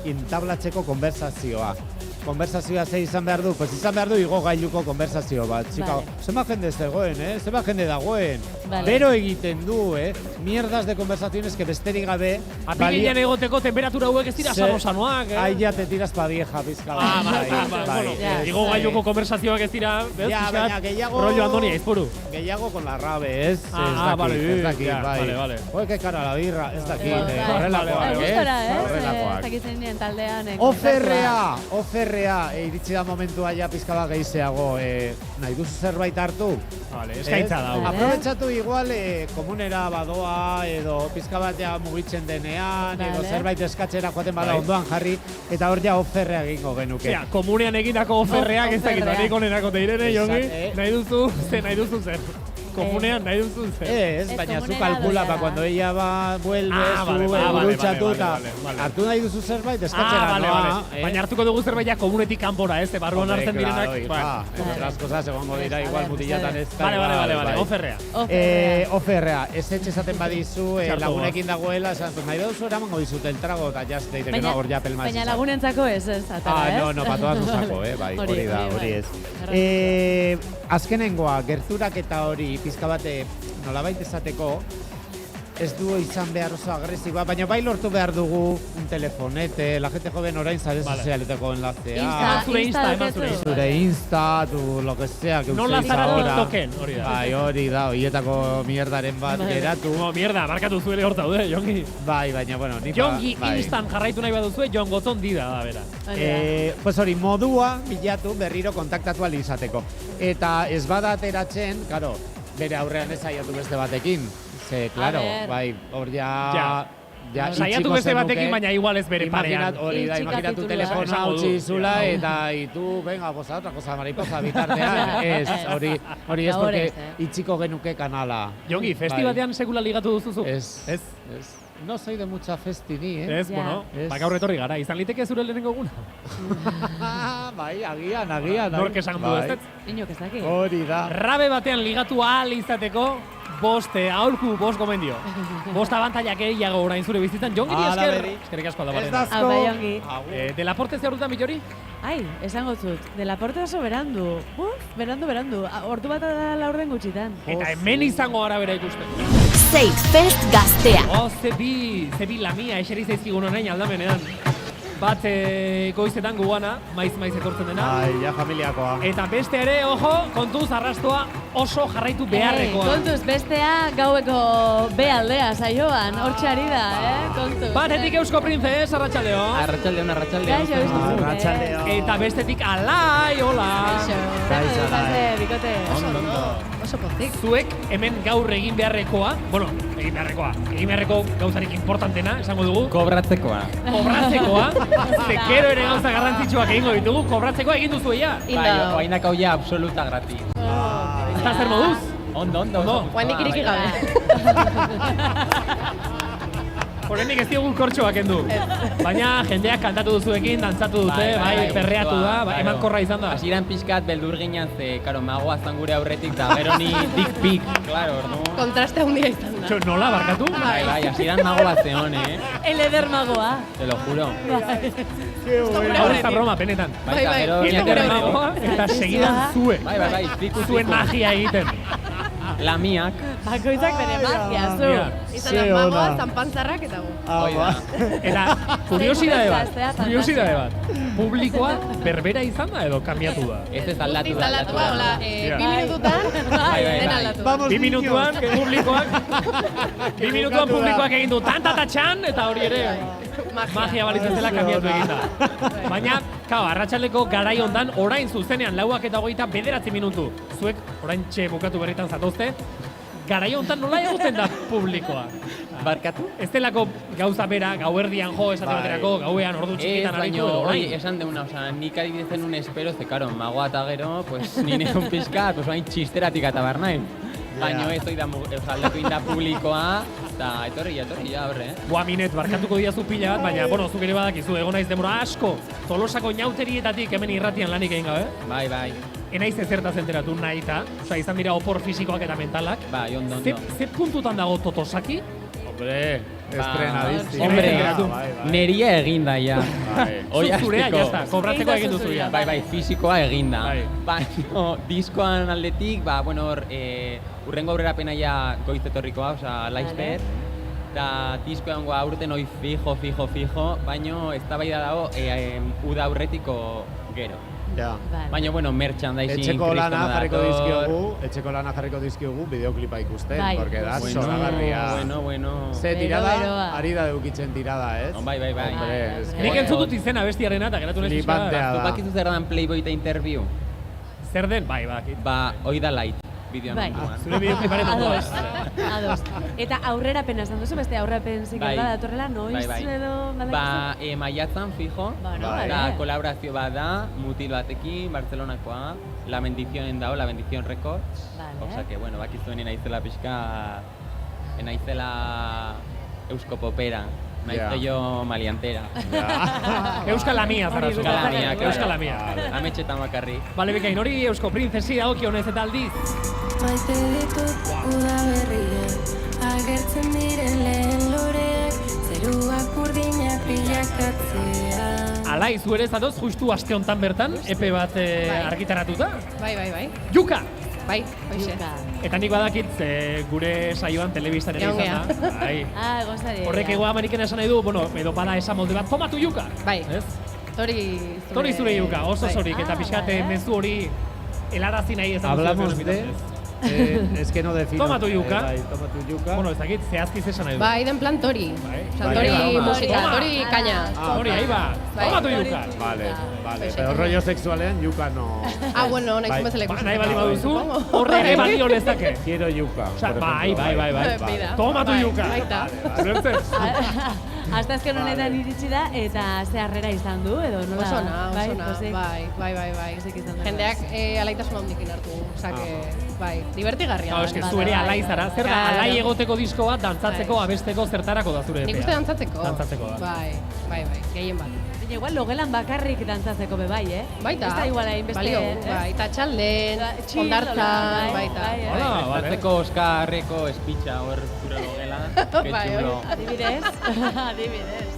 intablatzeko konversazioa. Konversazioa ze izan behar du? Pues izan behar du igogailuko konversazio bat. Txika, zema jende zegoen, zema jende dagoen. Bero egiten du, mierdas de conversaciones que besterik gabe... Apirilean egoteko temperatura hauek ez dira sanoak, Ahí ya te tiras pa vieja, pizka. Igogailuko konversazioak ez dira, baina gehiago... Rollo Andoni, aizpuru. Gehiago con la rabe, ez? Vale. Oe, que cara la birra, ez dakit. Horrelakoak, ez dakit zein taldean. Oferrea, iritsi da momentua ja pizka bat gehiago, nahi duzu zerbait hartu? Vale, eskaintza da. Aprobetxatu igual komunera badoa, edo pizka bat ja mugitzen denean, edo zerbait eskatzera joaten bada ondoan jarri, eta hor ja oferrea egingo genuke. Osea, komunean egindako oferreak ez dakit, barik onerako teirene, jongi, nahi duzu zer. Komunean nahi duzu zer. Ez, baina zu kalkula, pa cuando ella vuelve, zu eurutxatu, eta hartu nahi duzu zerbait eskatzera noa. Baina hartuko dugu zerbait ja komunetik kanpora, ez, barruan hartzen direnak. Las cosas egongo dira, igual mutilatan ez. Vale, oferrea. Oferrea, ez esaten badizu, lagunekin dagoela, esan, nahi duzu eramango dizut el trago, eta jaz deiteke no, hor ja pelmaz. Baina lagunentzako ez, atara, ez? No, pa todas usako, bai, hori da, hori ez. Azkenengoa, gerturak eta hori pizka bate nolabait esateko, ez du izan behar oso agresiboa, baina bai lortu behar dugu un telefonete, la gente joven orain sare sozialetako enlaztea. Zure Insta, tu lo que sea, que uséis ahora. Bai, hori da, horietako mierdaren bat geratu. No, mierda, markatu zuele hor daude, Jongi. Bai, baina, bueno, Jongi Instan jarraitu nahi baduzue, Jon Gotzon dida da, bera. Pues hori, modua bilatu berriro kontaktatu ahal izateko. Eta ez bada ateratzen, karo, bere aurrean ez saiatu beste batekin. Ze, claro, bai, hor ja saiatu beste batekin, baina igual ez bere parean. Hori da, imaginatu telefona utzi zula, eta itu, venga, pues a otra cosa, mariposa, bitartean. Ez, hori ez, porque itxiko genuke kanala. Jongi, festi batean sekula ligatu duzuzu? Ez. No soy de mucha festi ni, Ez, bueno, gaur etorri gara, izan liteke zure lehenengo eguna? Bai, agian. Nork esan du ez? Inok ez daki. Hori da. Rabe batean ligatu ahal izateko, aholku bost gomendio. Bost abantaiak gehiago orain zure bizitzan. Jongiri eskerrik asko da barena. De la Porte ze horretan bitori? Ai, esango zut, de la Porte oso berandu. Berandu. Ordu bat da laurden gutxitan. Eta hemen izango gara bera ikusten. Zeik Fest Gaztea. Zebi lamia, eseri zaizkigun orain aldamenean. Bat goizetan guana, maiz etortzen dena. Ai, ja familiakoa. Eta beste ere, ojo, kontuz arrastoa oso jarraitu beharrekoa. Kontuz, bestea gaueko bealdea saioan, hortxe ari da, kontuz. Batetik Eusko Printzes, arratsaldeon. Arratsaldeon. Eta bestetik Alai, hola. Bikote. Oso pozik. Zuek hemen gaur egin beharrekoa gauzarik importantena, esango dugu. Kobratzekoa. Zekero ere gauza garrantzitsuak egingo ditugu, kobratzekoa egin duzu ea. Bai, oainak hau ja absoluta gratis. Eta zer moduz? Ondo. Oainik iriki gabe. Horrenik ez diogu kortxoak endu. Baina jendeak kantatu duzuekin, dantzatu dute, bai, perreatu da, eman korra izan da. Asiran pixkat beldur ginen, ze, karo, magoa zan gure aurretik, da gero ni dick pic, klaro, no? Kontraste handia izan da. Nola, barkatu? Bai, asiran magoa zeon, El eder magoa. Te lo juro. Hau ez da broma, penetan. Bai, gero... El eder magoa, eta segidan zue. Bai, zuen magia egiten. Lamiak. Bakoitzak bere magia, zu. Izan da magoa, zanpantzarrak eta gu. Eta kuriosidade bat. Publikoa berbera izan da edo kambiatu da? Ez aldatu da. Hola, 2 minututan, den aldatu. 2 minutuan publikoak egin du tantatatxan, eta hori ere magia balitzatela kambiatu egin da. Baina, arratsaldeko garai ondan, orain zuzenean 4:29 minutu. Zuek, orain bukatu berritan zatozte. Garai hontan nola egoten da publikoa? Barkatu? Ez delako gauza bera, gauerdian jo, esate baterako, gauean ordu txikitan aritu edo, orain. Esan deuna, oza, nik adibidezen un espero, ze karo, magoa eta gero, pues nire un pixkat, pues bain txisteratik atabar nahi. Baina ez hori da, aldetu inda publikoa, eta etorri, ja, horre, Boa, Minet, barkatuko diazu pila bat, baina, bueno, zuk ere badakizu, egon naiz demora asko, Tolosako ñauterietatik hemen irratian lanik egin gabe. Bai. Enaiz ezertaz enteratu nahi eta, oza, izan dira opor fisikoak eta mentalak. Bai, ondo. Ze puntutan dago Totosaki? Hombre, estrenadísimo. Hombre, neria eginda, ja. Zurea, jazta, kobratzeko egin duzu, ja. Bai, fisikoa eginda. Baina, diskoan aldetik, bueno, urrengo aurrerapena ja goizetorrikoa, oza, laizper. Eta diskoan aurten hoi fijo, baina ez da bai da dago uda aurretiko gero. Ja. Baina, bueno, merchandising, Etxeko lana jarriko dizkiogu bideoklipa ikusten, porque da zoragarria. Bueno. Ze tirada, ari da deukitzen tirada, ez? Bai. Nik entzun dut izena bestiarena eta geratu naiz pixka. Bakizu zer dan Playboy eta interview? Zer den? Bai, bakit. Hoi da light. Zure bideokliparen ondoa. Ados. Eta aurrerapena esan duzu, beste aurrerapen zikel da datorrela, noiz edo... Maiatzan fijo, eta kolaborazio bat da, mutil batekin, Barcelonakoa, La Bendición dao, La Bendición Records. Osa que, bueno, bakizuen naizela pixka, naizela eusko popera. Naiz yo maliantera. Euskal Lamia, zara zu. Euskal Lamia. Ametxetan bakarrik. Bale, bekain, hori eusko printzesi dagokionez eta aldiz. Maite ditut udaberrian, agertzen diren lehen loreak, zeruak urdinak pilakatzea. Alai, zu ere zatoz, justu aste hontan bertan, epe bat argitaratuta? Bai. Juka! Bai, hoxe. Eta nik badakit, gure saioan telebistan ere izan da. Gozari. Horrek ego Ameriken esan nahi du, bueno, edo bada esan molde bat, tomatu Juka! Bai, Tori zure Juka, oso zorik, eta pixkate mezu hori helarazi nahi ezan duzu. Hablamos de... es que no defino. Tomatu Juka. Tomatu Juka. Bueno, ez dakit, zehazkiz esan nahi du. Bai, den plan Tori. Tori musika, Tori caña. Tori, ahí va. Tomatu Juka. Vale. Pero rollo sexualen, Juka no... Bueno, nahi zumezela ikusten. Nahi bali baduzu, horre ere balio lezake. Quiero Juka. Bai. Tomatu Juka. Baita. Hasta azken honetan iritsi da, eta ze harrera izan du, edo nola? Oso ona, bai. Jendeak alaitasun handikin hartu, bai, divertigarria. Ez que zu ere alai zara, zer da, alai egoteko disko bat, dantzatzeko, abesteko, zertarako da zure epea? Nik uste dantzatzeko. Dantzatzeko da. Bai, gehien bat. Baina igual logelan bakarrik dantzatzeko be bai, Baita. Ez da igual hainbeste... Balio, bai, eta txalden, ondartzan, baita. Zartzeko Oskarreko espitxa hor zure logelan, que txulo. Adibidez.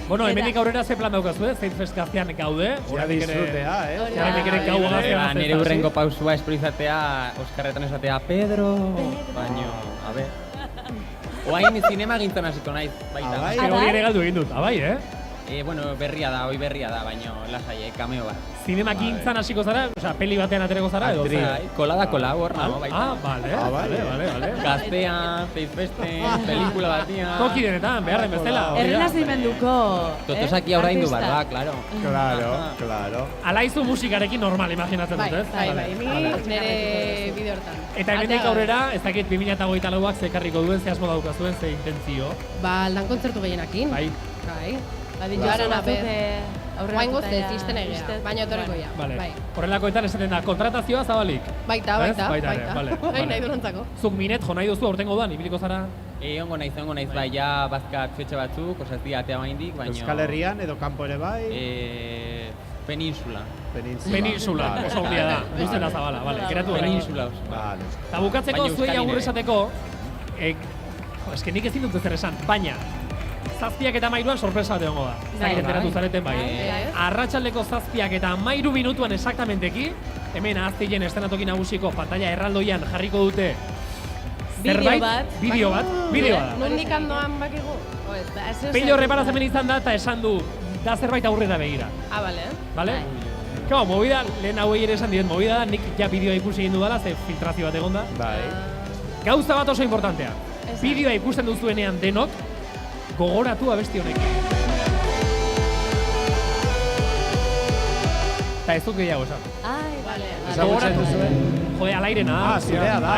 Bueno, hemenik aurrera ze plan daukazu, Zein Festgaztean gaude. Ja disfrutea, Oraindik ere gau gaztean. Nire hurrengo pausua espero izatea, Oskarretan esatea, Pedro, baino, a ver. Oain zinema gintzen hasiko naiz, baita. Hori ere galdu egin dut, abai, Bueno, berria da, baino, lasai, kameo bat. Zinema gintzan hasiko zara, osea, peli batean aterako zara, edo? Kola hor, nago, baita. Vale. Gaztean, Feizfesten, pelikula batian. Toki denetan, beharren bestela. Errenazimenduko. Totosaki aurrain du barba, claro. Claro. Alaizu musikarekin normal, imaginatzen dut, ez? Bai, nire bide hortan. Eta hemendik aurrera, ez dakit 2024ak zekarriko duen, ze asmo daukazuen, ze intentzio. Aldan kontzertu gehienakin. Bai. Garen Oain gozte, izten egea, baina etorreko ja. Bai. Horrelakoetan esaten da, kontratazioa zabalik? Baita. Nahi durantzako. Zuk Minet, jo nahi duzu aurtengo doan, ibiliko zara? Ongo naiz, bai, ja bazkak fetxe batzuk, osaz di atea baindik, baina... Euskal Herrian edo kanpo ere bai? Peninsula, oso ondia da, luzten da zabala, geratu horrekin. Peninsula, Vale. Eta bukatzeko zuei agur esateko, eske nik ezin dut ezer esan, baina, 7 eta 13 sorpresa bat egongo da. Zagin enteratu zareten bai. Arratsaldeko 7 eta 13 minutuan exactamenteki, hemen Azteilen estenatoki nagusiko pantalla erraldoian jarriko dute bideo bat. Nondik andoan bakigu? Pello reparatzen izan da eta esan du da zerbait aurrera begira. Bale. Kau, movida, lehen hauei ere esan diet, movida da, nik ja bideoa ikusi egin dudala, ze filtrazio bat egon da. Gauza bat oso importantea. Bideoa ikusten duzuenean denok, gogoratu abesti honekin. eta ez dut gehiago esan. Ai, bale. Ezagutzen duzuen? Jode, alairena. Zurea da.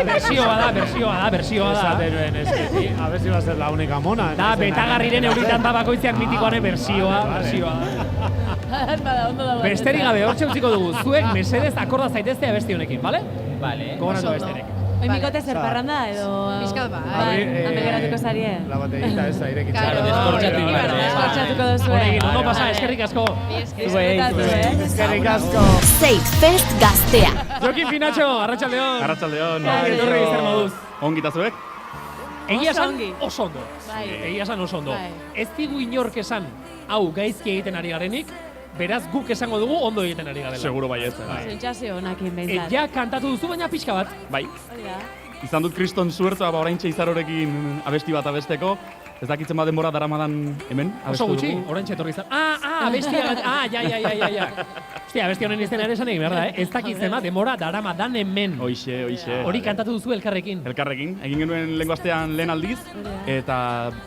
Bersioa da. Esaten nuen, a ver si va a ser la única mona. Da, betagarriren euritan da bakoitzeak mitikoaren bersioa da. Besterik gabe, hortxe utziko dugu. Zuek, mesedez, akorda zaiteztea besti honekin, bale? Bale. Gogoratu besterik. Oi, mikote zer parranda edo... Bizkat Hame geratuko zarie. La botellita esa irekitzen. Claro, Deskortxatuko duzu. Honekin, ondo pasa, eskerrik asko. Eskerrik asko. Save Fest gaztea. Jokin Pinatxo, arratsaldeon. Arratsaldeon. Etorri zer moduz. Ongi eta zuek? Egia esan oso ondo. Bai. Egia esan oso ondo. Bai. Ez digu inork esan, hau gaizki egiten ari garenik, beraz guk esango dugu ondo egiten ari garela. Seguro baietz. Sentsazio honakin behintzat. Ja kantatu duzu, baina pixka bat. Bai. Izan dut kriston zuertza, oraintxe izarorekin abesti bat abesteko. Ez dakitzen bat denbora daramadan hemen. Oso gutxi, oraintxe etorri izan. Abestia bat, ja. Hostia, abesti honen izena ere esan egin behar da, Ez dakitzen bat denbora daramadan hemen. Hoixe. Hori kantatu duzu elkarrekin. Elkarrekin. Egin genuen lehengo astean lehen aldiz, eta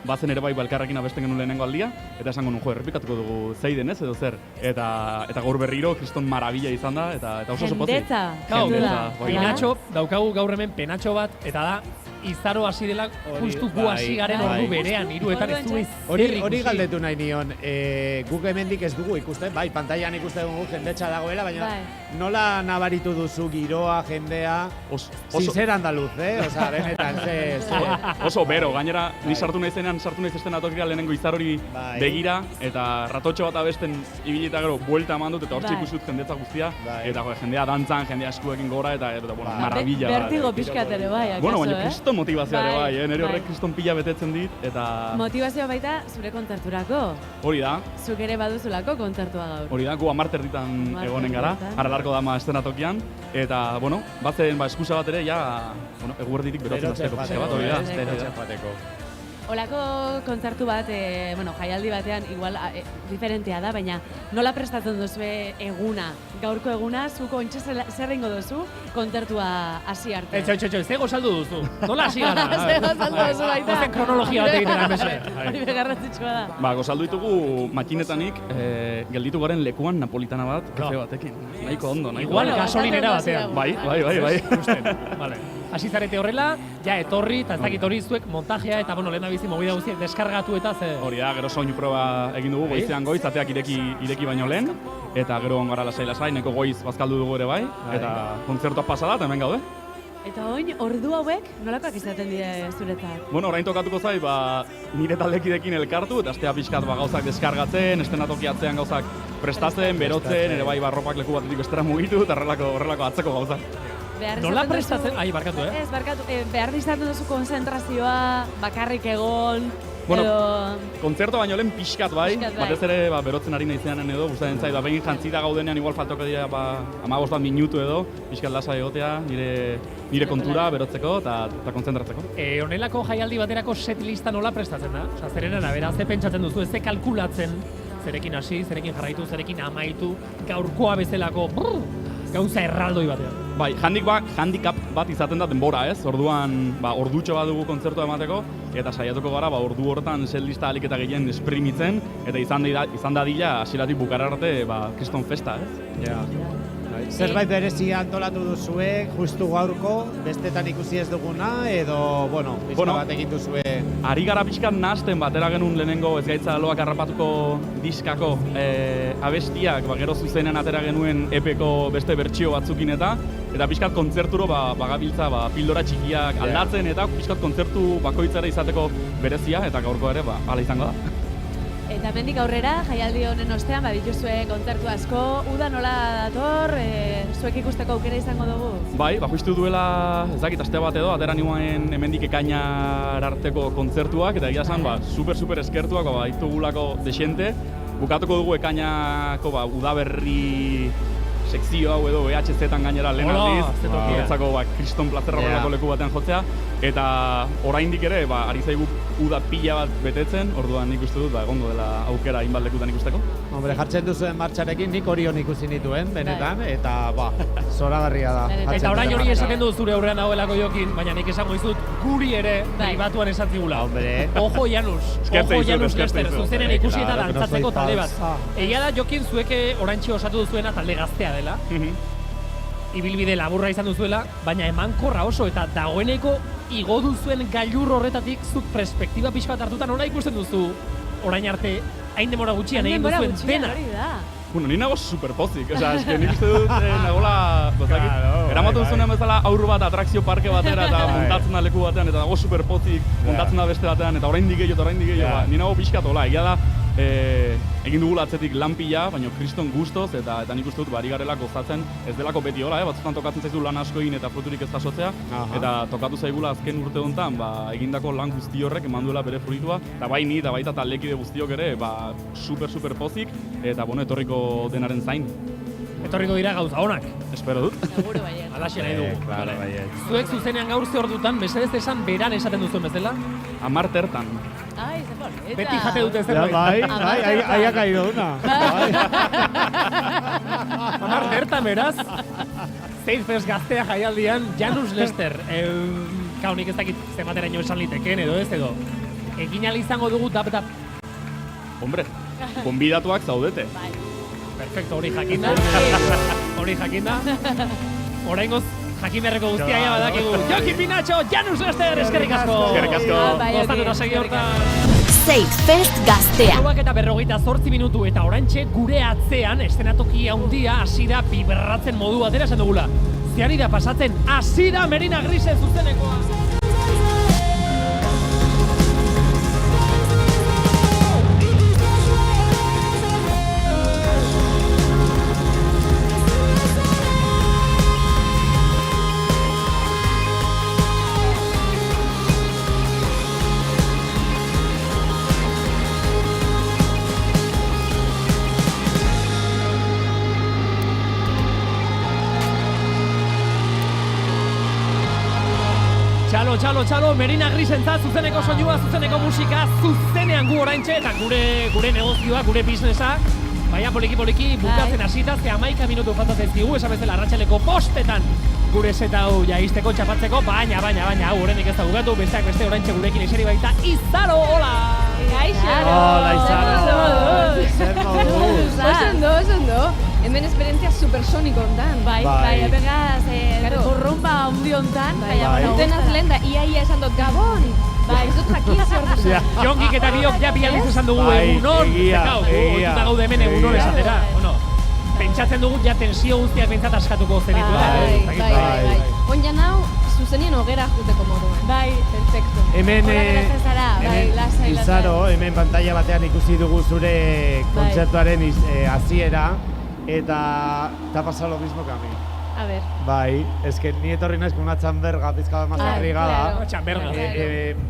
bazen ere bai elkarrekin abesten genuen lehenengo aldia, eta esango nuen, errepikatuko dugu zeiden ez edo zer. Eta gaur berriro, kriston marabila izan da, eta oso pozik. Jendetza. Pinatxo, daukagu gaur hemen penatxo bat, eta da, izaro hasi dela, justu gu hasi garen ordu berean, hiruetan ez du Hori galdetu nahi nion, guk hemendik ez dugu ikusten, bai, pantailan ikusten dugu jendetza dagoela, baina nola nabaritu duzu giroa, jendea, sincer andaluz, Osa, benetan, Oso bero, gainera, ni sartu nahi zenean, sartu nahi zesten atokira lehenengo izarori begira, eta ratotxo bat abesten ibilita gero, buelta eman dut, eta hortxe ikusut jendetza guztia, eta jendea dantzan, jendea eskuekin gora, eta marabila. Bertigo pixkat ere bai, akaso, kriston motivazioa ere bai, nire horrek kriston pila betetzen dit, eta... Motivazioa baita zure kontzerturako. Hori da. Zuk ere baduzulako kontzertua gaur. Hori da, gu 10 erditan egonen gara, aralarko dama estenatokian, eta, batzen eskusa bat ere, eguerditik berotzen azteko pixka bat, hori da. Olako kontzertu bat, jaialdi batean, igual diferentea da, baina nola prestatzen duzue eguna, gaurko eguna, zuko ontsa zer ingo duzu kontzertua hasi arte? Ze gozaldu duzu? Nola hasi gara? Ze gozaldu duzu baita? Ozen kronologia bat egiten amese. Hori begarratzitsua da. Gozaldu ditugu makinetanik, gelditu garen lekuan napolitana bat, kafe batekin. Nahiko ondo, nahiko. Igual gasolinera batean. Bai. Hasi zarete horrela, etorri, eta ez dakit hori zuek montajea, eta lehen abizi mobida guztiak deskargatu eta ze... Hori da, gero soinu proba egin dugu, goizean goiz, ateak ireki baino lehen, eta gero ongara lasai, neko goiz bazkaldu dugu ere bai, eta kontzertua pasada, eta hemen gaude. Eta oin, ordu hauek, nolakoak izaten dira zuretzat? Orain tokatuko zai, nire taldekidekin elkartu, eta astea pixkat gauzak deskargatzen, estenatokiatzean gauzak prestatzen, berotzen, ere bai barropak leku batetik bestera mugitu, eta horrelako atzeko gauzak. Nola prestatzen? Barkatu, Ez, barkatu. Behar izaten duzu konzentrazioa, bakarrik egon, kontzertu baino lehen pixkat bai, batez ere berotzen ari nahizean edo, gustatzen zait, behin jantzita gaudenean igual faltoko dira 15 bat minutu edo, pixkat lasa egotea, nire kontura berotzeko eta kontzentratzeko. Honelako jaialdi baterako set lista nola prestatzen da? Osa, zeren arabera, ze pentsatzen duzu, ez ze kalkulatzen, zerekin hasi, zerekin jarraitu, zerekin amaitu, gaurkoa bezalako gauza erraldoi batean. Bai, handicap bat izaten da denbora, ez? Orduan, ordutxo bat dugu kontzertua emateko, eta saiatuko gara, ordu horretan setlista alik eta gehien esprimitzen, eta izan dadila hasieratik bukara arte, kriston festa, ez? Zerbait berezia antolatu duzue, justu gaurko, bestetan ikusi ez duguna, edo, pixka bat egin duzue... Ari gara pixkat nahazten batera genuen lehenengo ez gaitza loak harrapatuko diskako abestiak, gero zuzenen atera genuen epeko beste bertsio batzukin eta pixkat kontzerturo bagabiltza pildora txikiak aldatzen eta pixkat kontzertu bakoitzara izateko berezia eta gaurko ere hala izango da. Eta mendik aurrera, jaialdi honen ostean, badituzue kontzertu asko, uda nola dator, zuek ikusteko aukera izango dugu? Bai, justu duela, ez dakit, aste bat edo, atera nioen hemendik ekainar arteko kontzertuak, eta egia zan, super eskertuak, ditugulako desente, bukatuko dugu ekainako udaberri sekzio hau edo VHZ-etan gainera lehen aldiz, guretzako kriston plazerra horrelako leku batean jotzea, eta oraindik ere, ari zaigu uda pila bat betetzen, orduan nik uste dut, egongo dela aukera hainbat lekutan ikusteko. Hombre, jartzen duzuen martxarekin nik Orion ikusi nituen, benetan, eta zoragarria da. Eta orain hori esaten dut zure aurrean dagoelako Jokin, baina nik esango dizut guri ere pribatuan esatzigula. Ojo Janus, ojo Janus Lester, zuzenen ikusi eta dantzatzeko talde bat. Egia da Jokin zueke oraintxe osatu duzuena talde gaztea dela. Ibilbide laburra izan duzuela, baina emankorra oso eta dagoeneko igo duzuen gailur horretatik zuk perspektiba pixka bat hartuta nola ikusten duzu orain arte hain demora gutxian egin duzuen dena. Bueno, ni nago superpozik, eske nik uste dut nagola, eramatu duzunean bezala aurru bat atrakzio parke batera eta montatzen da leku batean eta nago superpozik, montatzen da beste batean eta oraindik gehiago, ni nago pixkat hola, egia da egin dugula atzetik lan pila, baina kriston gustoz eta nik uste dut bari garela gozatzen ez delako beti hola, batzutan tokatzen zaizu lan asko egin eta fruturik ez jasotzea eta tokatu zaigula azken urte honetan egindako lan guzti horrek eman duela bere fruitua eta bai ni eta baita taldekide guztiok ere super pozik eta etorriko denaren zain. Etorriko dira gauza honak. Espero dut. Seguro baiet. Alaxe nahi dugu. Zuek zuzenean gaur ze ordutan, mesedez esan beran esaten duzuen bezala? 10 tertan. Ai, ze polita. Beti jate dute zerbait. Bai, ahí ha caído una. 10 tertan beraz. Zeitfest gaztea jaialdian, Janus Lester. Kaunik ez dakit zemateraino esan litekeen edo ez edo. Egin ahal izango dugu tap-tap. Hombre, gonbidatuak zaudete. Perfecto, hori jakinda. Hori jakinda. Oraingoz jakin beharreko guztia ja badakigu. Jokin Pinatxo, Janus Lester, eskerrik asko. Eskerrik asko. Gozatu eta segi hortan. Zeitfest gaztea. Zauak eta 48 minutu eta oraintxe gure atzean eszenatoki handia hasi da biberratzen modu batera esan dugula. Zeari da pasatzen, hasi da Merina Grisen zuzenekoa. Txalo, Merina Grisentzat zuzeneko soinua, zuzeneko musika, zuzenean gu oraintxe eta gure negozioa, gure businessa, baina poliki bukatzen hasita, ze 11 minutu faltatzen zigu, esan bezala arratsaleko 5etan gure seta hau jaisteko, txapatzeko, baina hau horrenik ez da bukatu, besteak beste oraintxe gurekin eseri baita, Izaro, hola! Gaixo! Hola, Izaro! Zer moduz? Oso. Hemen esperientzia supersoniko ontan. Bai, epengaz, borromba hundi ontan. Urtenaz lehen da, ia esan dut Gabon. Bai, ez dut jakin zer dut. Jongik eta biok ja bializ esan dugu egunon. Zekau, oituta gaude hemen egunon esatera. Pentsatzen dugu ja tensio guztiak bentsat askatuko zenituela. Bai. Onjan hau, zuzenien hogera juteko moduen. Bai, perfecto. Hemen, lasai. Izaro, hemen pantalla batean ikusi dugu zure kontzertuaren hasiera eta te ha pasado lo mismo que a mí. A ver. Bai, es que ni etorri naiz con una chamberga pizka más abrigada. Chamberga.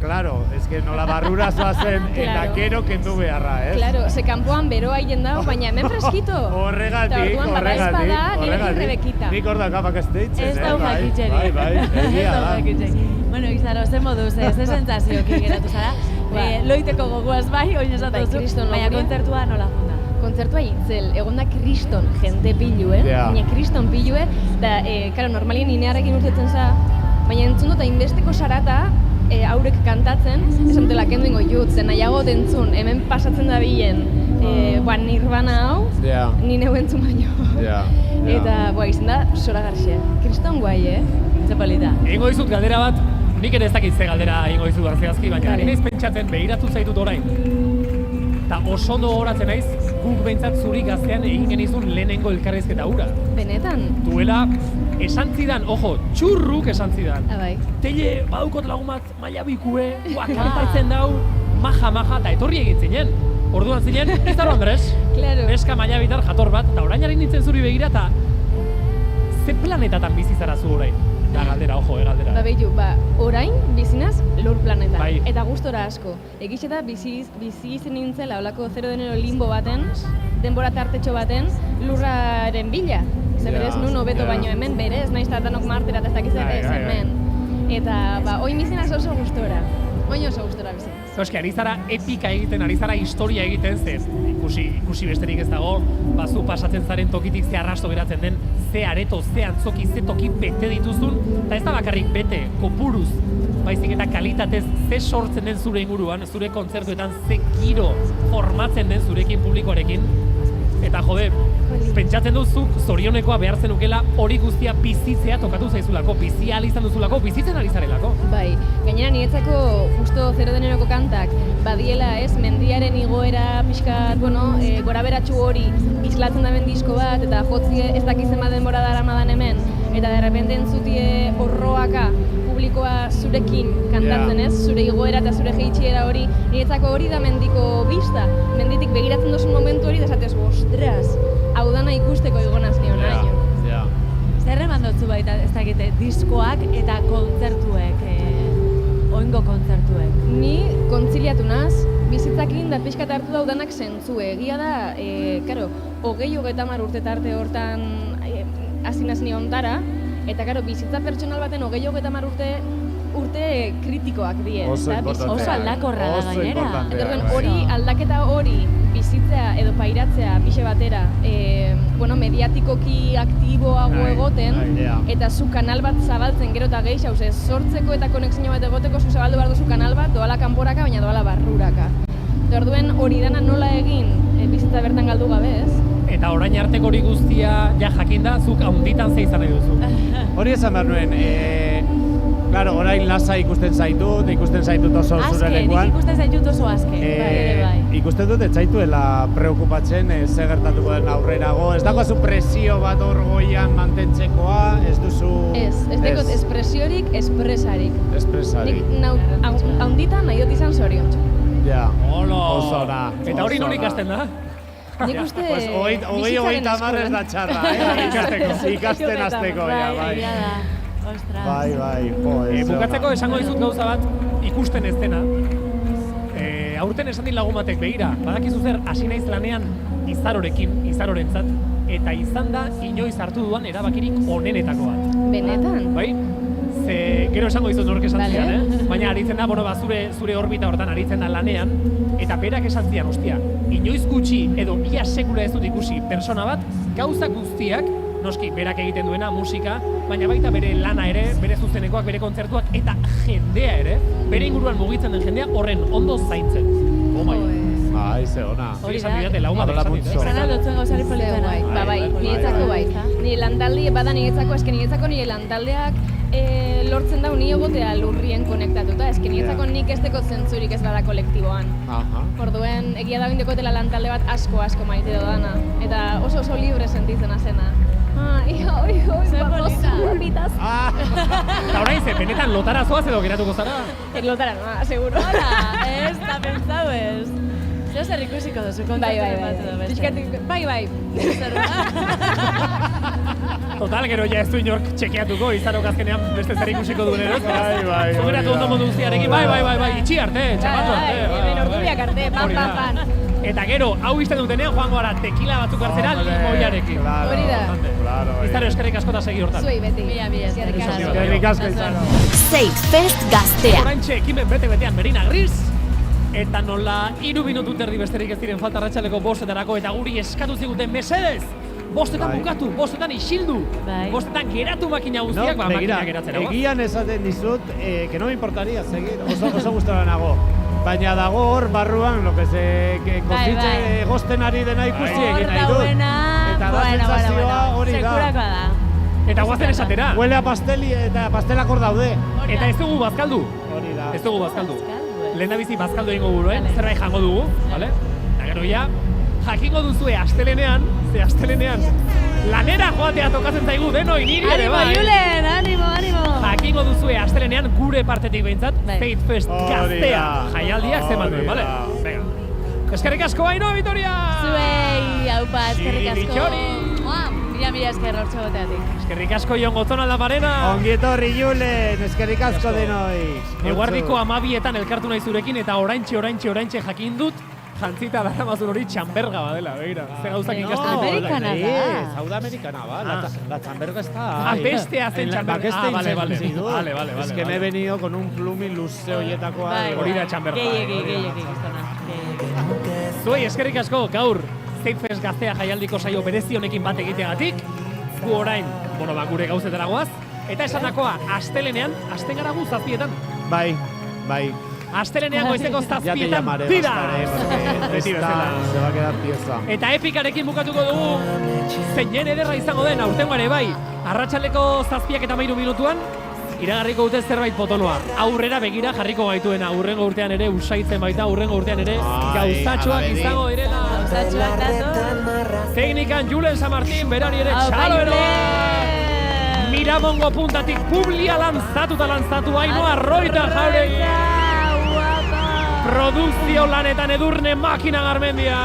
Claro, es que nola barrura zoazen eta gero kendu beharra, Claro, se kanpoan beroa hien dago, baina hemen freskito. Horregatik. Nirekin Rebekita. Nik orda kapak ez deitzen, Ez da jakitxeri. Bai, egia da. Bueno, Izaro, ze moduz, ze sentsazioekin geratu zara. Loiteko gogoaz bai, oin esatu zu, baina kontzertua nola junda. Kontzertua itzel, egon da kriston jente pilue, baina kriston pilue, da, normalien inearekin urtetzen za, baina entzun dut hainbesteko sarata, haurek kantatzen, esan dutela kendu ingo jutzen, nahiago entzun, hemen pasatzen da bilen, Nirvana hau, ni neu entzun baino. Eta, izan da, zoragarxea. Kriston guai, Zepolita. Egingo dizut galdera bat, nik ere ez dakit ze galdera egingo dizut arzeazki, baina naiz pentsatzen behiratu zaitut orain. Eta oso ondo horatzen naiz, guk behintzat zuri gaztean egin genizun lehenengo elkarrizketa hura. Benetan? Duela, esan zidan, txurruk esan zidan. Bai. Teile, badukot lagun bat, maila bikue, kantatzen dau, maja, eta etorri egin zinen. Orduan zinen, Izaro Andres, neska maila bitar jator bat, eta orain nintzen zuri begira, eta ze planetatan bizi zara zu orain? Da galdera, galdera. Ba behitu, orain bizinaz lur planetan. Eta gustora asko. Egiz eta bizi izen nintzela, olako 0 de enero limbo baten, denbora tartetxo baten, lurraren bila. Zer berez, nun hobeto baino hemen berez, nahiz eta danok martera eta ez dakiz ere hemen. Eta, oin bizinaz oso gustora. Oin oso gustora bizinaz. Eski, ari zara epika egiten, ari zara historia egiten, ze ikusi besterik ez dago, bazu pasatzen zaren tokitik ze arrasto geratzen den, ze areto, ze antzoki, ze toki bete dituzun, eta ez da bakarrik bete, kopuruz, baizik eta kalitatez ze sortzen den zure inguruan, zure kontzertuetan ze giro formatzen den zurekin publikoarekin, eta jode, pentsatzen duzuk zorionekoa behar zenukela hori guztia bizitzea tokatu zaizulako, bizia izan duzulako, bizitzen ari zarelako. Bai, gainera niretzako justo 0 de enero kantak badiela ez, mendiaren igoera pixkat, gora beratxu hori islatzen daben disko bat, eta jotzie ez dakizen bat denbora daramadan hemen, eta derrepente entzutie horroaka publikoa zurekin kantatzen ez, zure igoera eta zure jeitxiera hori, niretzako hori da mendiko bista, menditik begiratzen duzun momentu hori, desatez, ostras, hau dana ikusteko igonaz nion nahi. Zer eman dutzu baita, ez dakite, diskoak eta kontzertuek, oingo kontzertuek? Ni kontziliatu naz, bizitzakin da pixkat hartu daudanak zentzue. Egia da, karo, 20-30 urte tarte hortan hasi naz niontara, eta karo, bizitza pertsonal baten 20-30 urte kritikoak die. Oso aldakorra da gainera. Eta hori, aldaketa hori bizitzea edo pairatzea pixe batera, mediatikoki aktiboago egoten, eta zu kanal bat zabaltzen gero eta gehi, hauze, sortzeko eta konexio bat egoteko zu zabaldu behar duzu kanal bat, doala kanporaka, baina doala barruraka. Orduen hori dana nola egin bizitza bertan galdu gabe, ez? Eta orain arteko hori guztia ja jakinda, zuk haunditan ze izan nahi duzu. Hori esan behar nuen, claro, orain lasa ikusten zaitut oso zure lekuan. Nik ikusten zaitut oso azken, bai. Ikusten dut ez zaituela preokupatzen ze gertatuko den aurrerago. Ez dago zu presio bat hor goian mantentzekoa, ez duzu... Ez dekot espresiorik, espresarik. Espresarik. Nik haunditan nahi dut izan zoriontxo. Ja, oso da. Eta hori non ikasten da? Nik uste... Hogeita hamar ez da txarra, ikasten azteko, bai. Bai, bukatzeko esango dizut gauza bat ikusten ez dena. Aurten esan dit lagun batek, begira, badakizu zer hasi naiz lanean izarorentzat, eta izan da inoiz hartu duan erabakirik onenetako bat. Benetan? Bai? Ze gero esango dizut nork esan zian, baina aritzen da, zure orbita hortan aritzen da lanean, eta berak esan zian, ostia, inoiz gutxi edo ia sekula ez dut ikusi persona bat, gauza guztiak, noski, berak egiten duena, musika, baina baita bere lana ere, bere zuzenekoak, bere kontzertuak, eta jendea ere, bere inguruan mugitzen den jendea horren ondo zaintzen. Bai, ze ona. Hori esan didate, lagun bat esan dit. Esan aldotzen gauzari politena. Bai, niretzako bai. Nire lantaldi, bada niretzako nire lantaldeak lortzen dau ni egotea lurrien konektatuta, niretzako nik ez deko zentzurik ez bada kolektiboan. Orduen, egia da bindekotela lantalde bat asko maite dodana, eta oso libre sentitzen azena. Vamos zurritaz. Eta orain ze, benetan lotara zoaz edo geratuko zara? Lotara, no, seguro. Hola, ez, da pentsau ez. Zer zer ikusiko duzu kontzertu bat edo beste? Bai. Total, gero ja ez du inork txekeatuko, izarok azkenean beste zer ikusiko duen edo. Bai. Zugeratu ondo modu guztiarekin, bai, itxi arte, txapatu arte. Hemen ordubiak arte, pan. Eta gero, hau izten dutenean, joango gara tekila batzuk hartzera limoiarekin. Hori da. Izaro, eskerrik asko eta segi hortan. Zuei beti. Eskerrik asko izaro. Zeitz Fest gaztea. Oraintxe ekimen bete-betean Merina Gris. Eta nola 3 minutu terdi besterik ez diren falta arratsaleko 5etarako eta guri eskatu ziguten mesedez. 5etan bukatu, 5etan isildu, 5etan geratu makina guztiak, makina geratzen dago. Egian esaten dizut, que no me importaría seguir, oso gustora nago. Baina dago hor barruan, lo que se konfitxe gozten ari dena ikusi egin nahi dut. Eta da sensazioa hori da. Sekurakoa da. Eta guazen esatera. Huele a pasteli eta pastelak hor daude. Eta ez dugu bazkaldu. Hori da. Ez dugu bazkaldu. Lehendabizi bazkaldu egingo buruen, zerbait jango dugu, bale? Eta gero ja, jakingo duzue astelenean, lanera joatea tokatzen zaigu denoi niri ere bai. Animo, Julen, animo. Jakingo duzue astelenean gure partetik behintzat, Zeitz Fest gaztea jaialdiak zeman duen, bale? Venga. Eskerrik asko Ainhoa Vitoria! Zuei, haupa, eskerrik asko. Mila esker hortxe goteatik. Eskerrik asko Jon Gotzon Aldaparena. Ongi etorri Julen, eskerrik asko denoi. Eguardiko 12etan elkartu nahi zurekin eta oraintxe jakin dut jantzita darramazun hori txamberga badela, begira. Ze gauzak ikasten ditu. Amerikana da. Sudamericana va, la chamberga está Ah, ahí. bestea zen txamberga. Ah, vale. Es que me he venido con un pluming luze hoietakoa. Hori da txamberga. Gehiegi, Zuei eskerrik asko, gaur Zeitfest Gaztea jaialdiko saio berezi honekin bat egiteagatik. Gu orain, gure gauzetara goaz. Eta esanakoa, astelenean, hasten gara gu 7etan. Bai. Astelenean goizeko 7etan. Ya te llamaré, Tira! Beti bezala. Se va a quedar pieza. Eta epikarekin bukatuko dugu, zeinen ederra izango den, aurtengo ere bai, arratsaldeko 7:13 minutuan, iragarriko dute zerbait potonoa. Aurrera begira jarriko gaituena, urrengo urtean ere usaitzen baita, urrengo urtean ere gauzatxoak izango direla. Gauzatxoak dator. Teknikan Julen San Martín, berari ere txaloberoa. Miramongo puntatik Publia lanzatu, Ainhoa Roita Jauregi. Produkzio lanetan Edurne Makina Garmendia.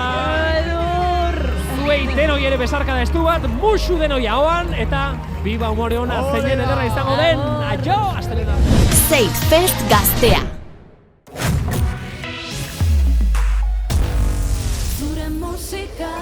Zuei denoi ere besarkada estu bat, musu denoi ahoan, eta biba umore hona zeinen ederra izango den. Aio, astelena. Zeitfest Gaztea. Zure musika